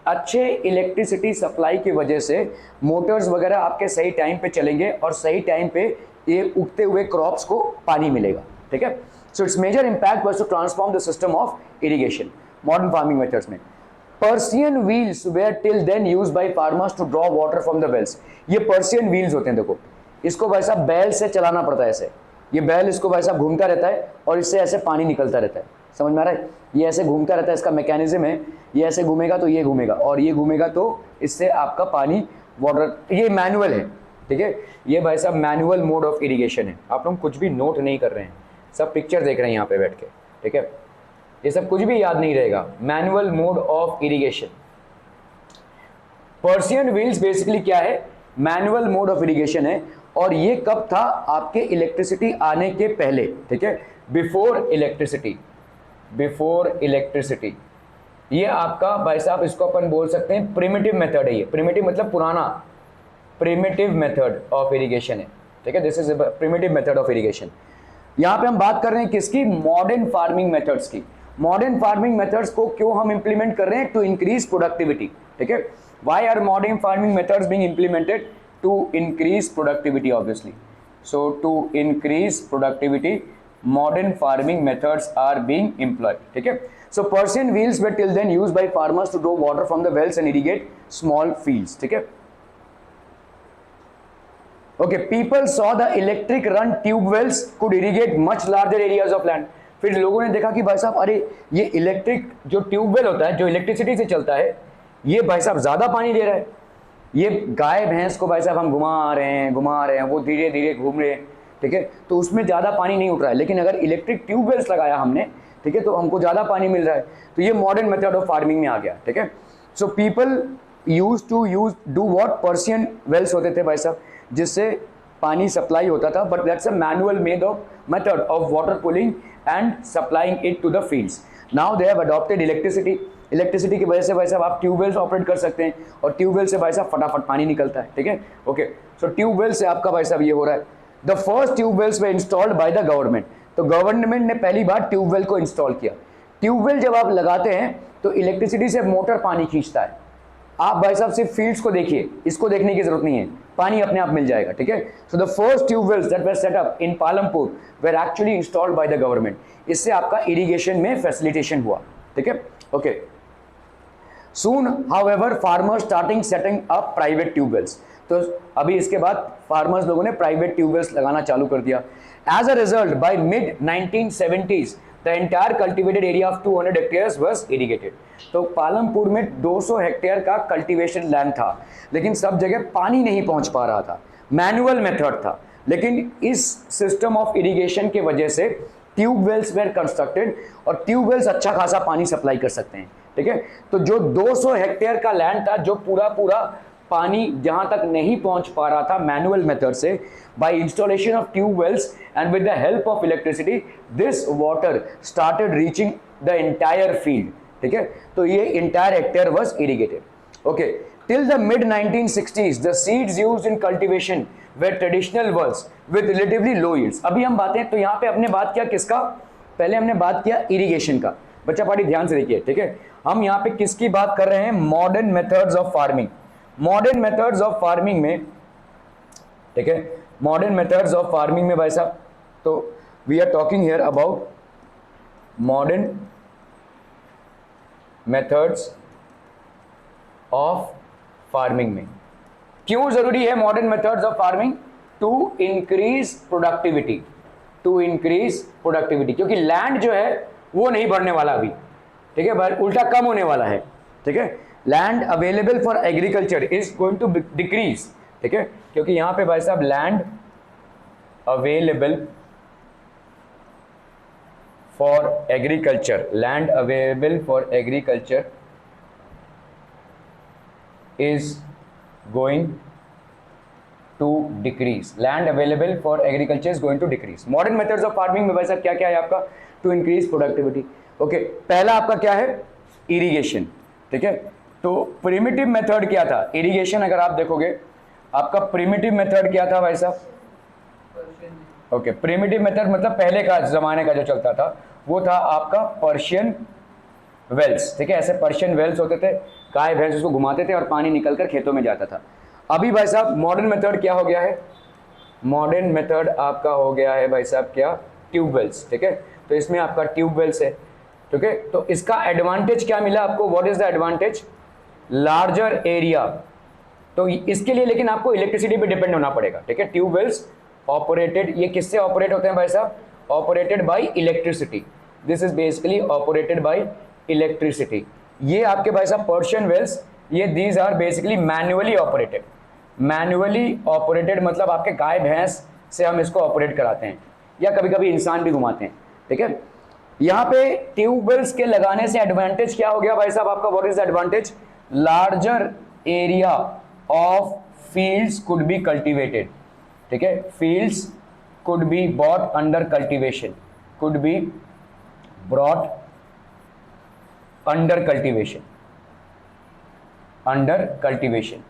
अच्छे इलेक्ट्रिसिटी सप्लाई की वजह से मोटर्स वगैरह आपके सही टाइम पे चलेंगे और सही टाइम पे ये उगते हुए क्रॉप्स को पानी मिलेगा, ठीक है। So it's major impact was to transform the system of irrigation. Modern farming methods में Persian wheels were till then used by farmers to draw water from the wells, ये पर्सियन व्हील्स होते हैं, देखो इसको भाई साहब बैल से चलाना पड़ता है, ऐसे ये बैल इसको भाई साहब घूमता रहता है और इससे ऐसे पानी निकलता रहता है, समझ में आ रहा है, ये ऐसे घूमता रहता है, इसका मैकेनिज्म है, ये ऐसे घूमेगा तो ये घूमेगा और ये घूमेगा तो इससे आपका पानी वाटर, ये मैनुअल है, ठीक है, ये भाई साहब मैनुअल मोड ऑफ इरिगेशन है। आप लोग कुछ भी नोट नहीं कर रहे हैं, सब पिक्चर देख रहे हैं यहाँ पे बैठ के, ठीक है, ये सब कुछ भी याद नहीं रहेगा, manual mode of irrigation. Persian wheels basically क्या है, मैनुअल मोड ऑफ इरिगेशन है, और ये कब था, आपके इलेक्ट्रिसिटी आने के पहले, ठीक है, बिफोर इलेक्ट्रिसिटी, बिफोर इलेक्ट्रिसिटी। ये आपका भाई साहब इसको अपन बोल सकते हैं प्रिमिटिव मेथड है, ये प्रिमिटिव मतलब पुराना, प्रिमिटिव मेथड ऑफ इरिगेशन है, ठीक है, this is primitive method of irrigation. यहाँ पे हम बात कर रहे हैं किसकी, मॉडर्न फार्मिंग मेथड्स की। मॉडर्न फार्मिंग मेथड्स को क्यों हम इंप्लीमेंट कर रहे हैं, टू इंक्रीज प्रोडक्टिविटी, ठीक है। Why are modern farming methods being implemented, to increase productivity obviously, so to increase productivity modern farming methods are being employed, ठीक है। So Persian wheels were till then used by farmers to draw water from the wells and irrigate small fields, ठीक है। Okay, people saw the electric run tube wells could irrigate much larger areas of land, फिर लोगों ने देखा कि भाई साहब अरे ये इलेक्ट्रिक जो ट्यूबवेल होता है, जो इलेक्ट्रिसिटी से चलता है, ये भाई साहब ज़्यादा पानी दे रहा है, ये गाय भैंस को भाई साहब हम घुमा रहे हैं, वो धीरे धीरे घूम रहे हैं, ठीक है, तो उसमें ज़्यादा पानी नहीं उठ रहा है, लेकिन अगर इलेक्ट्रिक ट्यूबवेल्स लगाया हमने, ठीक है, तो हमको ज़्यादा पानी मिल रहा है, तो ये मॉडर्न मेथड ऑफ फार्मिंग में आ गया, ठीक है। So people use to do what, Persian wells होते थे भाई साहब, जिससे पानी सप्लाई होता था, but that's a manual method of water pulling and supplying it to the fields. Now they have adopted electricity, electricity की वजह से भाई साहब आप ट्यूबवेल्स ऑपरेट कर सकते हैं, और ट्यूबवेल से भाई साहब फटाफट पानी निकलता है, ठीक है, ओके। सो ट्यूबवेल से आपका भाई साहब ये हो रहा है। The first tube wells way installed by the government, तो गवर्नमेंट ने पहली बार ट्यूबवेल को इंस्टॉल किया। ट्यूबवेल जब आप लगाते हैं तो इलेक्ट्रिसिटी से मोटर पानी खींचता है, आप भाई साहब सिर्फ फील्ड्स को देखिए, इसको देखने की जरूरत नहीं है, पानी अपने आप मिल जाएगा, ठीक है। So the first tubewells that were set up in Palampur were actually installed by the government, इससे आपका इरिगेशन में फैसिलिटेशन हुआ, ठीक है, okay. Soon, however, farmers starting setting up private tube wells. तो अभी इसके बाद फार्मर्स लोगों ने प्राइवेट ट्यूबवेल्स लगाना चालू कर दिया। As a result by mid 1970s the entire cultivated area of 200 hectares was irrigated. तो पालमपुर में 200 हेक्टेयर का कल्टीवेशन लैंड था, लेकिन सब जगह पानी नहीं पहुंच पा रहा था, मैनुअल मेथड था। लेकिन इस सिस्टम ऑफ इरिगेशन के वजह से ट्यूबवेल्स वेर कंस्ट्रक्टेड, और ट्यूबवेल्स अच्छा खासा पानी सप्लाई कर सकते हैं, ठीक है। तो जो 200 हेक्टेयर का लैंड था, जो पूरा पानी जहां तक नहीं पहुंच पा रहा था मैनुअल मेथड से, by installation of tubewells and with the help of electricity this water started reaching the entire field, ठीक है। तो ये entire hectare was irrigated. Okay, till the mid 1960s the seeds used in cultivation were traditional words with relatively low yields. अभी हम बातें, तो यहाँ पे हमने बात किया किसका, पहले हमने बात किया इरिगेशन का। बच्चा पार्टी ध्यान से देखिए, ठीक है। हम यहाँ पे किसकी बात कर रहे हैं, modern methods of farming. Modern methods of farming में, ठीक है, मॉडर्न मेथड्स ऑफ फार्मिंग में भाई साहब, तो we are talking here about modern methods of farming में क्यों जरूरी है modern methods of farming, to increase productivity, to increase productivity, क्योंकि लैंड जो है वो नहीं बढ़ने वाला अभी, ठीक है, उल्टा कम होने वाला है, ठीक है। Land available for agriculture is going to decrease, ठीक है, क्योंकि यहां पे भाई साहब land available for agriculture, land available for agriculture is going to decrease, land available for agriculture is going to decrease. Modern methods of farming में भाई साहब क्या क्या है आपका, टू इंक्रीज प्रोडक्टिविटी। ओके, पहला आपका क्या है, इरिगेशन, ठीक है। तो प्रिमिटिव मेथड क्या था, इरिगेशन अगर आप देखोगे आपका प्रिमिटिव मेथड क्या था भाई साहब, ओके, प्रिमिटिव मेथड मतलब पहले का जमाने का जो चलता था वो था आपका पर्शियन वेल्स, ठीक है। ऐसे पर्शियन वेल्स होते थे, गाय भैंस उसको घुमाते थे और पानी निकलकर खेतों में जाता था। अभी भाई साहब मॉडर्न मेथड क्या हो गया है, मॉडर्न मेथड आपका हो गया है भाई साहब क्या, ट्यूबवेल्स, ठीक है। तो इसमें आपका ट्यूबवेल्स है, ठीक है। तो इसका एडवांटेज क्या मिला आपको, what is the advantage, larger area. तो इसके लिए लेकिन आपको इलेक्ट्रिसिटी पे डिपेंड होना पड़ेगा, ठीक है। ट्यूबवेल्स ऑपरेटेड, ये किससे ऑपरेट होते हैं भाई साहब, operated by electricity, this is basically operated by electricity. ये आपके भाई साहब पर्शियन वेल्स, ये these are basically manually operated, manually operated मतलब आपके गाय भैंस से हम इसको ऑपरेट कराते हैं, या कभी कभी इंसान भी घुमाते हैं, ठीक है। यहाँ पे ट्यूबवेल्स के लगाने से एडवांटेज क्या हो गया भाई साहब आपका, what is the advantage, larger area of fields could be cultivated, ठीक है। Fields could be bought under cultivation, could be brought under cultivation, under cultivation,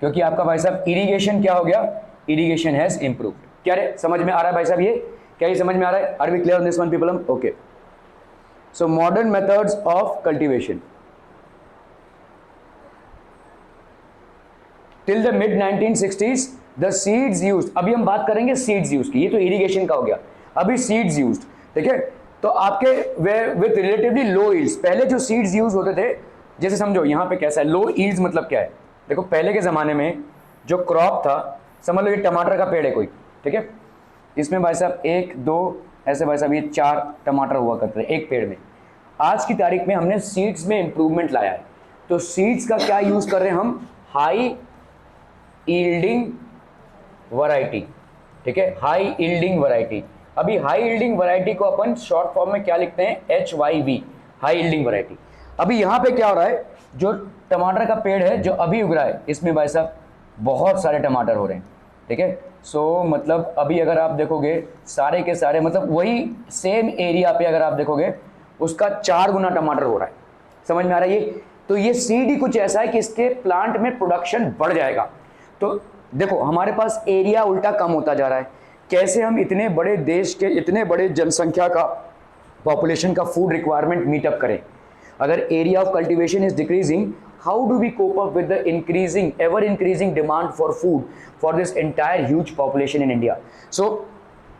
क्योंकि आपका भाई साहब इरिगेशन क्या हो गया, इरिगेशन हैज इंप्रूव्ड। क्या रे समझ में आ रहा है भाई साहब, ये क्या ये समझ में आ रहा है, are we clear on this one people, okay. So modern methods of cultivation till the mid 1960s the seeds used, अभी हम बात करेंगे सीड्स यूज की, ये तो इरिगेशन का हो गया, अभी सीड्स यूज्ड, ठीक है। तो आपके विद रिलेटिवली लो यील्ड्स, पहले जो सीड्स यूज होते थे, जैसे समझो यहाँ पे कैसा है, लो यील्ड्स मतलब क्या है, देखो पहले के ज़माने में जो क्रॉप था, समझ लो ये टमाटर का पेड़ है कोई, ठीक है, इसमें भाई साहब 1 2 ऐसे भाई साहब ये 4 टमाटर हुआ करते थे एक पेड़ में। आज की तारीख में हमने सीड्स में इंप्रूवमेंट लाया है, तो सीड्स का क्या यूज़ कर रहे हैं हम, हाई यील्डिंग वैरायटी, ठीक है, हाई यील्डिंग वैरायटी। अभी हाई यील्डिंग वैरायटी को अपन शॉर्ट फॉर्म में क्या लिखते हैं, HYV, हाई यील्डिंग वैरायटी। अभी यहाँ पे क्या हो रहा है, जो टमाटर का पेड़ है जो अभी उग रहा है, इसमें भाई साहब बहुत सारे टमाटर हो रहे हैं, ठीक है। सो मतलब अभी अगर आप देखोगे सारे के सारे, मतलब वही सेम एरिया पे अगर आप देखोगे उसका 4 गुना टमाटर हो रहा है, समझ में आ रहा है ये। तो ये सीड ही कुछ ऐसा है कि इसके प्लांट में प्रोडक्शन बढ़ जाएगा। तो देखो हमारे पास एरिया उल्टा कम होता जा रहा है, कैसे हम इतने बड़े देश के, इतने बड़े जनसंख्या का, पॉपुलेशन का फूड रिक्वायरमेंट मीटअप करें। अगर area of cultivation is decreasing, how do we cope up with the increasing, ever increasing demand for food for this entire huge population in India? So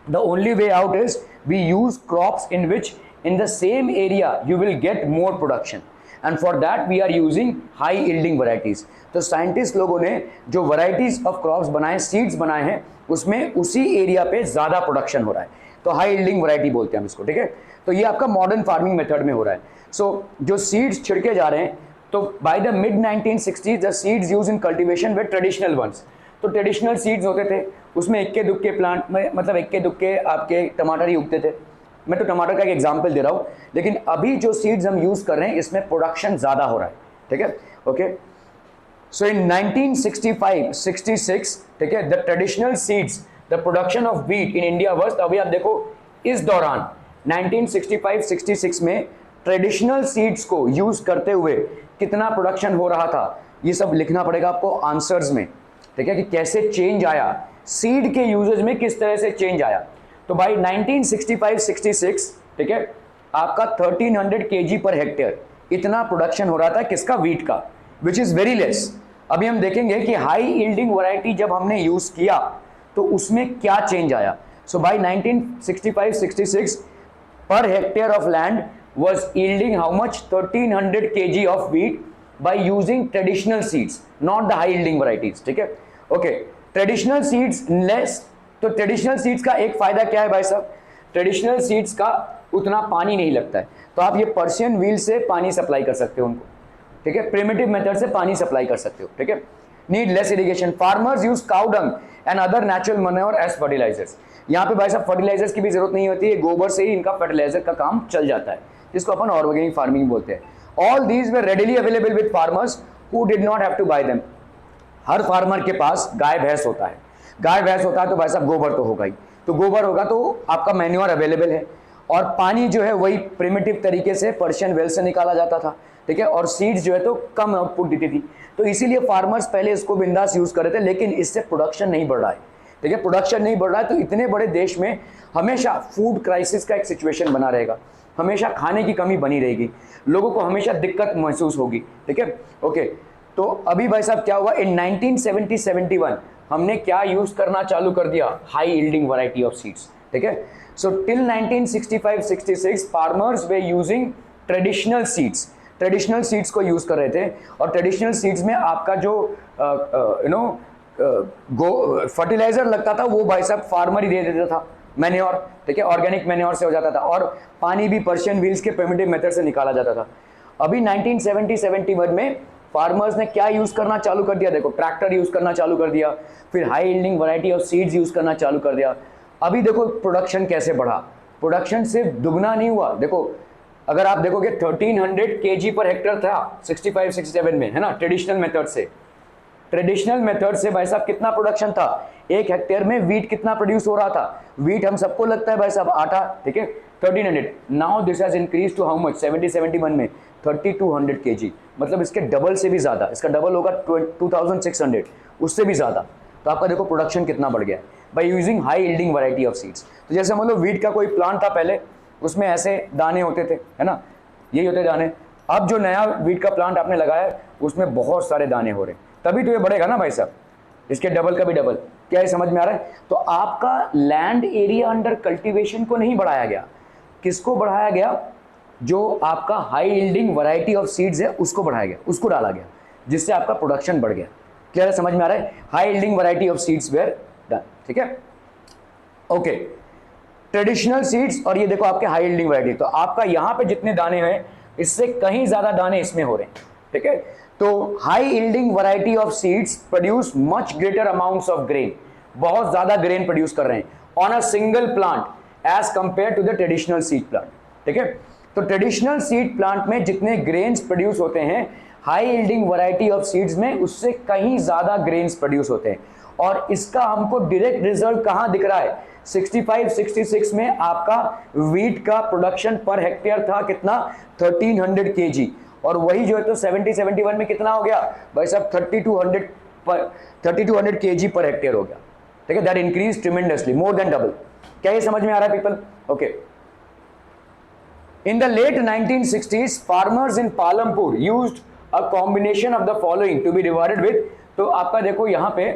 the only way out is we use crops in which in the same area you will get more production, and for that we are using high yielding varieties. तो scientist लोगों ने जो varieties of crops बनाए, seeds बनाए हैं, उसमें उसी area पे ज्यादा प्रोडक्शन हो रहा है, तो हाई यील्डिंग वैरायटी बोलते हैं हम इसको, ठीक है। तो ये आपका मॉडर्न फार्मिंग मेथड में हो रहा है। सो जो सीड्स छिड़के जा रहे हैं, तो by the mid 1960s the seeds use in cultivation were traditional ones. तो ट्रेडिशनल सीड्स होते थे, उसमें इक्के दुक्के प्लांट में, मतलब इक्के दुक्के आपके टमाटर ही उगते थे। मैं तो टमाटर का एक एग्जांपल दे रहा हूँ, लेकिन अभी जो सीड्स हम यूज कर रहे हैं इसमें प्रोडक्शन ज्यादा हो रहा है, ठीक है। ओके, सो इन 1965-66, ठीक है, the traditional seeds, the production of wheat in India was, अभी आप देखो इस दौरान 1965-66 में ट्रेडिशनल सीड्स को यूज करते हुए कितना प्रोडक्शन हो रहा था, ये सब लिखना पड़ेगा आपको आंसर्स में, ठीक है, कि कैसे चेंज आया, सीड के यूजेज में किस तरह से चेंज आया। तो भाई 1965-66, ठीक है, आपका 1300 kg पर हेक्टेयर इतना प्रोडक्शन हो रहा था, किसका, व्हीट का, विच इज वेरी लेस। अभी हम देखेंगे कि हाई यील्डिंग वैरायटी जब हमने यूज किया तो उसमें क्या चेंज आया। सो bye 1965-66 per hectare of land was yielding how much, 1300 kg of wheat by using traditional seeds, not the high yielding varieties, ठीक है। Okay, traditional seeds less. तो ट्रेडिशनल सीड्स का एक फायदा क्या है भाई साहब, ट्रेडिशनल सीड्स का उतना पानी नहीं लगता है, तो आप ये पर्शियन व्हील से पानी सप्लाई कर सकते हो उनको, ठीक है, प्रिमिटिव मेथड से पानी सप्लाई कर सकते हो, ठीक है। Need less irrigation, farmers use cow dung and other natural manure as fertilisers. यहाँ पे भाई साहब फर्टिलाइजर्स की भी जरूरत नहीं होती है, गोबर से ही इनका फर्टिलाइजर का काम चल जाता है, जिसको अपन ऑर्गेनिक फार्मिंग बोलते हैं। All these were readily available with farmers who did not have to buy them. हर फार्मर के पास गाय भैंस होता है, गाय भैंस होता है तो भाई साहब गोबर तो होगा ही, तो गोबर होगा तो आपका मैन्योर अवेलेबल है, और पानी जो है वही प्रिमिटिव तरीके से पर्शियन वेल से निकाला जाता था, ठीक है, और सीड्स जो है तो कम आउटपुट देती थी, तो इसीलिए फार्मर्स पहले इसको बिंदास यूज कर रहे थे, लेकिन इससे प्रोडक्शन नहीं बढ़ रहा है, ठीक है, प्रोडक्शन नहीं बढ़ रहा है, तो इतने बड़े देश में हमेशा फूड क्राइसिस का एक सिचुएशन बना रहेगा, हमेशा खाने की कमी बनी रहेगी, लोगों को हमेशा दिक्कत महसूस होगी, ठीक है। ओके, तो अभी भाई साहब क्या हुआ, इन 1970-71 हमने क्या यूज करना चालू कर दिया, high yielding variety of seeds, ठीक है। So till 1965-66 farmers were using traditional seeds, traditional seeds को यूज कर रहे थे, और ट्रेडिशनल सीड्स में आपका जो फर्टिलाइजर लगता था वो भाई साहब फार्मर ही दे देता था, मैन्योर, ठीक है, ऑर्गेनिक मैन्योर से हो जाता था, और पानी भी पर्शियन व्हील्स के प्रिमिटिव मेथड से निकाला जाता था। अभी 1970-71 में फार्मर्स ने क्या यूज करना चालू कर दिया, देखो ट्रैक्टर यूज करना चालू कर दिया, फिर high yielding variety of seeds use करना चालू कर दिया। अभी देखो प्रोडक्शन कैसे बढ़ा, प्रोडक्शन सिर्फ दुगना नहीं हुआ, देखो अगर आप देखोगे 1300 kg पर हेक्टेयर था 65-67 में, है ना, ट्रेडिशनल मेथड से, ट्रेडिशनल मेथड से भाई साहब कितना प्रोडक्शन था, एक हेक्टेयर में व्हीट कितना प्रोड्यूस हो रहा था, व्हीट हम सबको लगता है भाई साहब आटा, ठीक है, 1300, now this has increase to how much, 70-71 में 3200 kg, मतलब इसके डबल से भी ज्यादा, इसका डबल होगा 2600, उससे भी ज्यादा। तो आपका देखो प्रोडक्शन कितना बढ़ गया है by using high yielding variety of seeds. तो जैसे मतलब व्हीट का कोई प्लांट था पहले, उसमें ऐसे दाने होते थे, है ना, यही होते दाने, अब जो नया व्हीट का प्लांट आपने लगाया उसमें बहुत सारे दाने हो रहे हैं, तभी तो ये बढ़ेगा ना भाई साहब, इसके डबल का भी डबल। क्या ये समझ में आ रहा है? तो आपका लैंड एरिया अंडर कल्टीवेशन को नहीं बढ़ाया गया, किसको बढ़ाया गया, जो आपका high yielding variety of seeds है उसको बढ़ाया गया, उसको डाला गया, जिससे आपका प्रोडक्शन बढ़ गया। क्या है, समझ में आ रहा है? High yielding variety of seeds were done, ठीक है। ओके, ट्रेडिशनल सीड्स और ये देखो आपके हाई यील्डिंग वैरायटी, तो आपका यहाँ पे जितने दाने हैं इससे कहीं ज्यादा दाने इसमें हो रहे हैं, ठीक है। तो high yielding variety of seeds produce much greater amounts of grain, बहुत ज्यादा ग्रेन प्रोड्यूस कर रहे हैं on a single plant as compare to the traditional seed plant, ठीक है। तो ट्रेडिशनल सीड प्लांट में जितने ग्रेन्स प्रोड्यूस होते हैं high yielding variety of seeds में उससे कहीं ज्यादा ग्रेन्स प्रोड्यूस होते हैं, और इसका हमको डायरेक्ट रिजल्ट कहां दिख रहा है, 65-66 में आपका व्हीट का प्रोडक्शन पर हेक्टेयर था कितना, 1300 kg, और वही जो है तो 70-71 में कितना हो गया भाई साहब, 3200 kg पर हेक्टेयर हो गया, ठीक है। That increase tremendously, more than double. क्या ये समझ में आ रहा है people? Okay. In the late 1960s, farmers in Palampur used a combination of the following to be divided with, तो आपका देखो यहाँ पे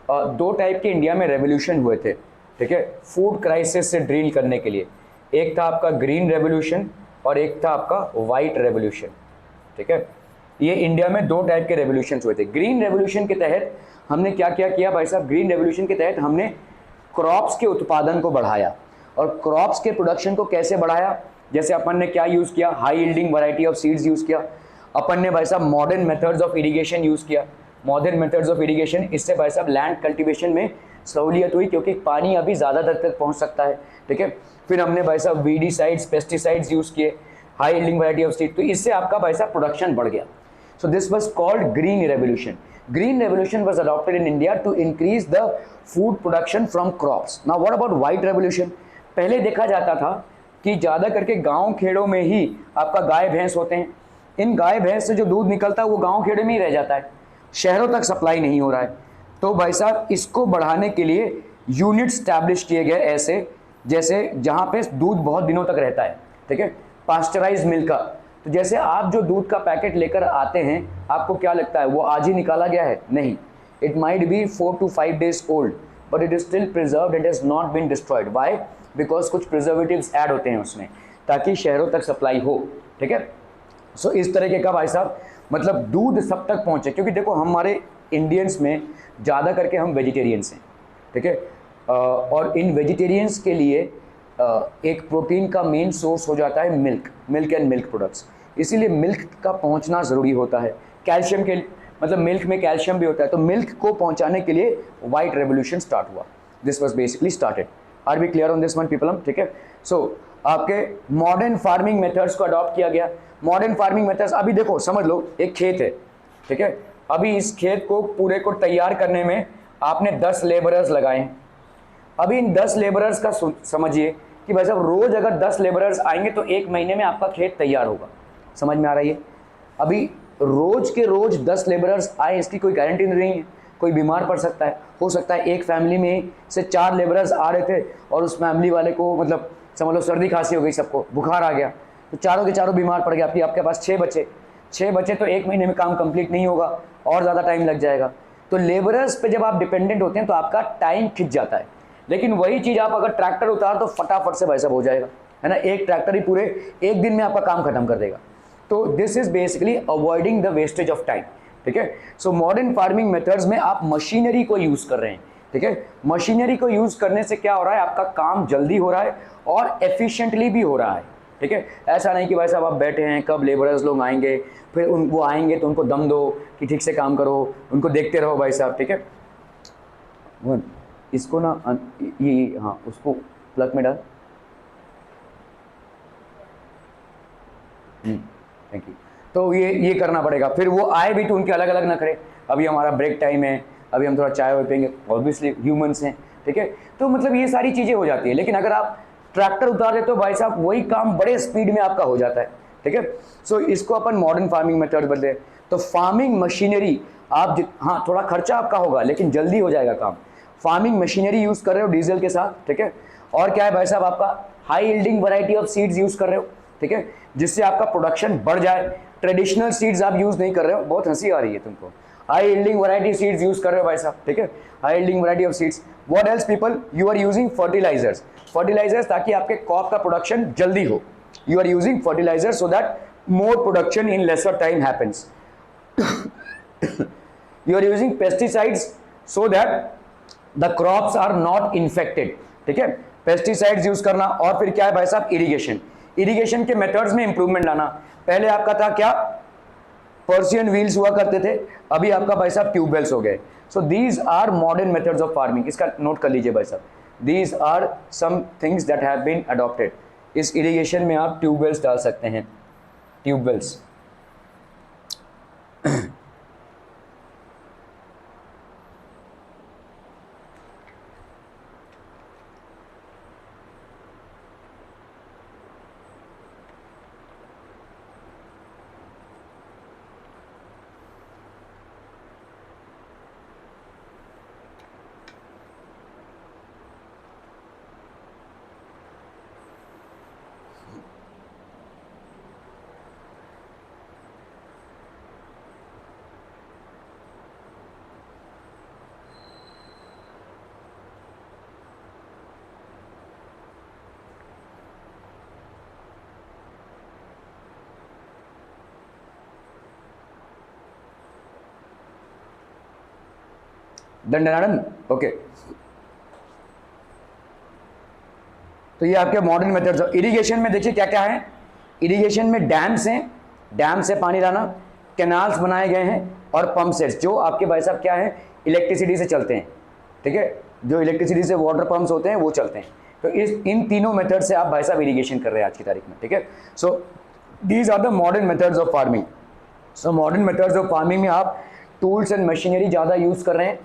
दो टाइप के इंडिया में रेवोल्यूशन हुए थे, ठीक है, फूड क्राइसिस से ड्रील करने के लिए। एक था आपका ग्रीन रेवोल्यूशन और एक था आपका व्हाइट रेवोल्यूशन, ठीक है। ये इंडिया में दो टाइप के रेवोल्यूशन हुए थे। ग्रीन रेवोल्यूशन के तहत हमने क्या क्या किया भाई साहब, ग्रीन रेवोल्यूशन के तहत हमने क्रॉप्स के उत्पादन को बढ़ाया। और क्रॉप्स के प्रोडक्शन को कैसे बढ़ाया, जैसे अपन ने क्या यूज किया, high yielding variety of seeds use किया। अपन ने भाई साहब modern methods of irrigation use किया। मॉडर्न मेथड्स ऑफ इरिगेशन, इससे भाई साहब लैंड कल्टीवेशन में सहूलियत हुई, क्योंकि पानी अभी ज़्यादा दर तक पहुंच सकता है, ठीक है। फिर हमने भाई साहब वीडीसाइड्स, पेस्टिसाइड्स यूज किए, high yielding variety of seed, तो इससे आपका भाई साहब प्रोडक्शन बढ़ गया। So this was called green revolution. Green revolution was adopted in India to increase the food production from crops. Now what about white revolution? पहले देखा जाता था कि ज़्यादा करके गांव खेड़ों में ही आपका गाय भैंस होते हैं। इन गाय भैंस से जो दूध निकलता है वो गांव खेड़े में ही रह जाता है, शहरों तक सप्लाई नहीं हो रहा है। तो भाई साहब इसको बढ़ाने के लिए यूनिट स्टैब्लिश किए गए ऐसे, जैसे जहाँ पे दूध बहुत दिनों तक रहता है, ठीक है, पास्चराइज मिल्क का। तो जैसे आप जो दूध का पैकेट लेकर आते हैं, आपको क्या लगता है वो आज ही निकाला गया है? नहीं, it might be 4 to 5 days old, but it is still preserved, it is not been destroyed. Why? Because कुछ प्रिजर्वेटिव्स ऐड होते हैं उसमें, ताकि शहरों तक सप्लाई हो, ठीक है। सो इस तरीके का भाई साहब मतलब दूध सब तक पहुंचे, क्योंकि देखो हमारे इंडियंस में ज़्यादा करके हम वेजिटेरियंस हैं, ठीक है। और इन वेजिटेरियंस के लिए एक प्रोटीन का मेन सोर्स हो जाता है मिल्क एंड मिल्क प्रोडक्ट्स। इसीलिए मिल्क का पहुंचना ज़रूरी होता है। कैल्शियम के मतलब मिल्क में कैल्शियम भी होता है, तो मिल्क को पहुंचाने के लिए वाइट रेवोल्यूशन स्टार्ट हुआ। This was basically started. Are we clear on this one people? ठीक है। सो आपके मॉडर्न फार्मिंग मेथड्स को अडॉप्ट किया गया। मॉडर्न फार्मिंग मेथड्स, अभी देखो समझ लो एक खेत है, ठीक है। अभी इस खेत को पूरे को तैयार करने में आपने 10 लेबरर्स लगाए। अभी इन 10 लेबरर्स का समझिए कि भाई साहब रोज अगर 10 लेबरर्स आएंगे तो 1 महीने में आपका खेत तैयार होगा। समझ में आ रही है? अभी रोज के रोज 10 लेबरर्स आए, इसकी कोई गारंटी नहीं है, कोई बीमार पड़ सकता है। हो सकता है एक फैमिली में से 4 लेबरर्स आ रहे थे और उस फैमिली वाले को मतलब समझ लो सर्दी खांसी हो गई, सबको बुखार आ गया, तो चारों के चारों बीमार पड़ गए। आपके पास 6 बचे तो 1 महीने में काम कंप्लीट नहीं होगा, और ज़्यादा टाइम लग जाएगा। तो लेबरर्स पे जब आप डिपेंडेंट होते हैं तो आपका टाइम खिंच जाता है। लेकिन वही चीज़ आप अगर ट्रैक्टर उतार तो फटाफट से भाई साहब हो जाएगा, है ना। एक ट्रैक्टर ही पूरे 1 दिन में आपका काम खत्म कर देगा। तो this is basically avoiding the wastage of time, ठीक है। सो मॉडर्न फार्मिंग मेथड्स में आप मशीनरी को यूज कर रहे हैं, ठीक है। मशीनरी को यूज करने से क्या हो रहा है, आपका काम जल्दी हो रहा है और एफिशिएंटली भी हो रहा है, ठीक है। ऐसा नहीं कि भाई साहब आप बैठे हैं कब लेबरर्स लोग आएंगे, फिर वो आएंगे तो उनको दम दो कि ठीक से काम करो, उनको देखते रहो भाई साहब, ठीक है। इसको ना ये हाँ उसको प्लग में डाल। Thank you. तो ये करना पड़ेगा। फिर वो आए भी तो उनके अलग अलग नखरे। अभी हमारा ब्रेक टाइम है, अभी हम थोड़ा चाय वाय पियेंगे, ऑब्वियसली ह्यूमंस हैं, ठीक है। तो मतलब ये सारी चीज़ें हो जाती है। लेकिन अगर आप ट्रैक्टर उतार देते हो भाई साहब, वही काम बड़े स्पीड में आपका हो जाता है, ठीक है। सो इसको अपन मॉडर्न फार्मिंग मेथड बोलते हैं। तो फार्मिंग मशीनरी आप हाँ थोड़ा खर्चा आपका होगा लेकिन जल्दी हो जाएगा काम। फार्मिंग मशीनरी यूज कर रहे हो डीजल के साथ, ठीक है। और क्या है भाई साहब, आपका high yielding variety of seeds use कर रहे हो, ठीक है, जिससे आपका प्रोडक्शन बढ़ जाए। ट्रेडिशनल सीड्स आप यूज नहीं कर रहे हो। बहुत हंसी आ रही है तुमको। High yielding variety seeds use कर रहे हो भाई साहब, ठीक है, high yielding variety of seeds. What else people, you are using fertilisers ताकि आपके क्रॉप का प्रोडक्शन जल्दी हो। You are using fertiliser so that more production in lesser time happens. You are using pesticides so that the crops are not infected, ठीक है। Pesticides use करना। और फिर क्या है भाई साहब, इरिगेशन के मेथड्स में इंप्रूवमेंट लाना। पहले आपका था क्या, पर्सियन व्हील्स हुआ करते थे, अभी आपका भाई साहब ट्यूबवेल्स हो गए। So these are modern methods of farming. इसका नोट कर लीजिए भाई साहब, these are some things that have been adopted. इस इरिगेशन में आप ट्यूबवेल्स डाल सकते हैं, ट्यूबवेल्स। दंडनाडन, ओके। तो ये आपके मॉडर्न मेथड्स। इरिगेशन में देखिए क्या क्या है। इरिगेशन में डैम्स हैं, डैम से पानी लाना, कैनाल्स बनाए गए हैं, और पंप सेट्स जो आपके भाई साहब क्या है, इलेक्ट्रिसिटी से चलते हैं, ठीक है, जो इलेक्ट्रिसिटी से वाटर पंप्स होते हैं वो चलते हैं। तो इन तीनों मेथड से आप भाई साहब इरिगेशन कर रहे हैं आज की तारीख में, ठीक है। So these are the modern methods of farming. So modern methods of farming में आप टूल्स एंड मशीनरी ज़्यादा यूज़ कर रहे हैं।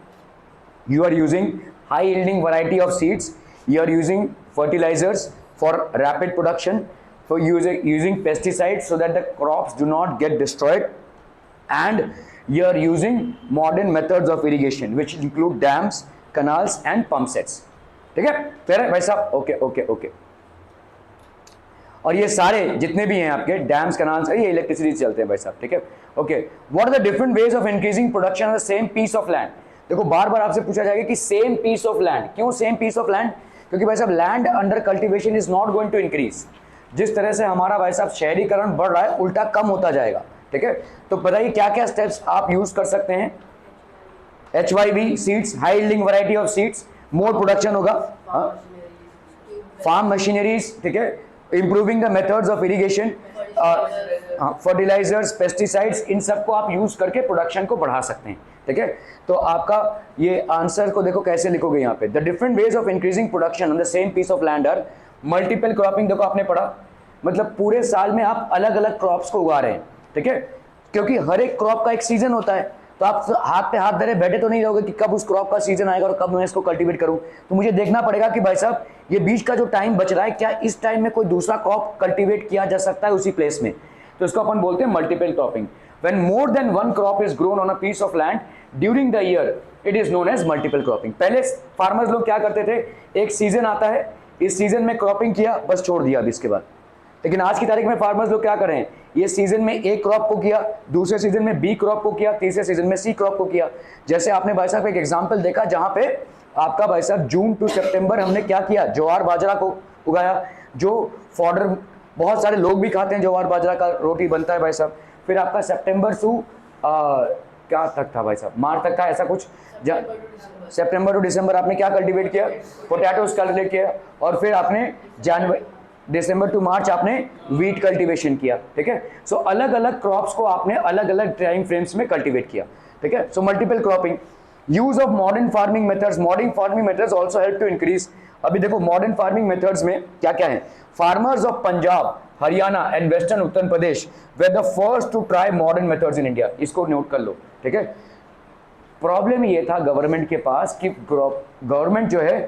You are using high yielding variety of seeds, you are using fertilizers for rapid production, for using pesticides so that the crops do not get destroyed, and you are using modern methods of irrigation which include dams, canals and pump sets, ठीक है, फिर है भाई साहब, okay okay okay. और ये सारे जितने भी हैं आपके डैम्स, कैनाल्स, ये इलेक्ट्रिसिटी से चलते हैं भाई साहब, ठीक है, okay. What are the different ways of increasing production on the same piece of land. देखो बार बार आपसे पूछा जाएगा कि सेम पीस ऑफ लैंड, क्यों सेम पीस ऑफ लैंड? क्योंकि भाई साहब land under cultivation is not going to increase. जिस तरह से हमारा भाई साहब शहरीकरण बढ़ रहा है, उल्टा कम होता जाएगा, ठीक है। तो बताइए क्या क्या स्टेप्स आप यूज कर सकते हैं। HYV seeds, high yielding variety of seeds, more production होगा, फार्म मशीनरीज, ठीक है, improving the methods of irrigation, fertilisers, pesticides, इन सबको आप यूज करके प्रोडक्शन को बढ़ा सकते हैं, ठीक है। तो आपका ये आंसर को देखो कैसे लिखोगे यहाँ पे। The different ways of increasing production on the same piece of land are multiple cropping. देखो आपने पढ़ा, मतलब पूरे साल में आप अलग अलग क्रॉप्स को उगा रहे हैं, ठीक है, क्योंकि हर एक क्रॉप का एक सीजन होता है। तो आप हाथ पे हाथ धरे बैठे तो नहीं रहोगे कि कब उस क्रॉप का सीजन आएगा और कब मैं इसको कल्टीवेट करूं। तो मुझे देखना पड़ेगा कि भाई साहब ये बीच का जो टाइम बच रहा है, क्या इस टाइम में कोई दूसरा क्रॉप कल्टीवेट किया जा सकता है उसी प्लेस में। तो इसको अपन बोलते हैं multiple cropping. When more than one crop is grown on a piece of land during the year, it is known as multiple cropping. पहले फार्मर्स लोग क्या करते थे, एक सीजन आता है, इस सीजन में क्रॉपिंग किया, बस छोड़ दिया अभी इसके बाद। लेकिन आज की तारीख में फार्मर्स लोग क्या कर रहे हैं, ये सीजन में ए क्रॉप को किया, दूसरे सीजन में बी क्रॉप को किया, तीसरे सीजन में सी क्रॉप को किया। जैसे आपने भाई साहब एक एग्जांपल देखा जहां पे आपका भाई साहब जून टू सितंबर हमने क्या किया, ज्वार बाजरा को उगाया, जो फॉडर बहुत सारे लोग भी खाते हैं, ज्वार बाजरा का रोटी बनता है भाई साहब। फिर आपका सितंबर टू क्या तक था भाई साहब, मार्च तक था ऐसा कुछ, सितंबर टू दिसंबर आपने क्या कल्टीवेट किया, पोटैटोस कल्टीवेट किया, और फिर आपने जनवरी दिसंबर टू मार्च आपने वीट कल्टीवेशन किया, ठीक है। सो अलग अलग क्रॉप्स को आपने अलग अलग टाइम फ्रेम्स में कल्टीवेट किया, ठीक है। So multiple cropping, use of modern farming methods. Modern farming methods also help to increase. अभी देखो मॉडर्न फार्मिंग मेथड्स में क्या क्या है। Farmers of Punjab, Haryana and western Uttar Pradesh were the first to try modern methods in India. इसको note कर लो, ठीक है। प्रॉब्लम ये था गवर्नमेंट के पास कि गवर्नमेंट जो है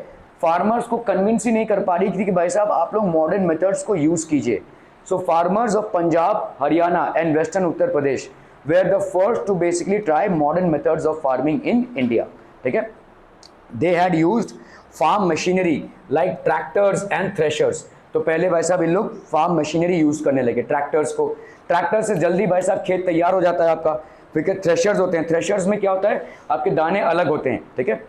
फार्मर्स को कन्विंस ही नहीं कर पा रही थी कि भाई साहब आप लोग मॉडर्न मेथड्स को यूज कीजिए। So farmers of Punjab, Haryana and western Uttar Pradesh were the first to basically try modern methods of farming in India, ठीक है। They had used farm machinery like tractors and threshers. तो पहले भाई साहब इन लोग फार्म मशीनरी यूज करने लगे, ट्रैक्टर्स को। ट्रैक्टर से जल्दी भाई साहब खेत तैयार हो जाता है आपका। फिर थ्रेशर्स होते हैं, थ्रेशर्स में क्या होता है, आपके दाने अलग होते हैं, ठीक है।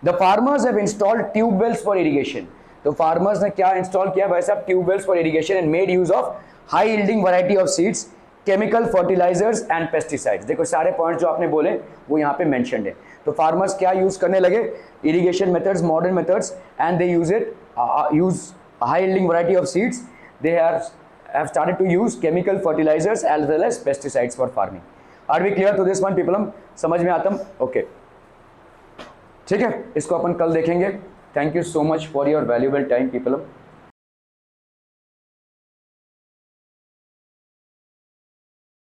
The farmers have installed tubewells for irrigation. तो फार्मर्स ने क्या इंस्टॉल किया भाई साहब, tubewells for irrigation and made use of high yielding variety of seeds, chemical fertilisers and pesticides. देखो सारे पॉइंट्स जो आपने बोले वो यहाँ पे मेंशन्ड है। तो फार्मर्स क्या यूज करने लगे, irrigation methods, modern methods, and they use it, use high yielding variety of seeds. They have started to use chemical fertilizers as well as pesticides for farming. Are we clear to this one people? समझ में आता? Okay, ठीक है, इसको अपन कल देखेंगे। Thank you so much for your valuable time people.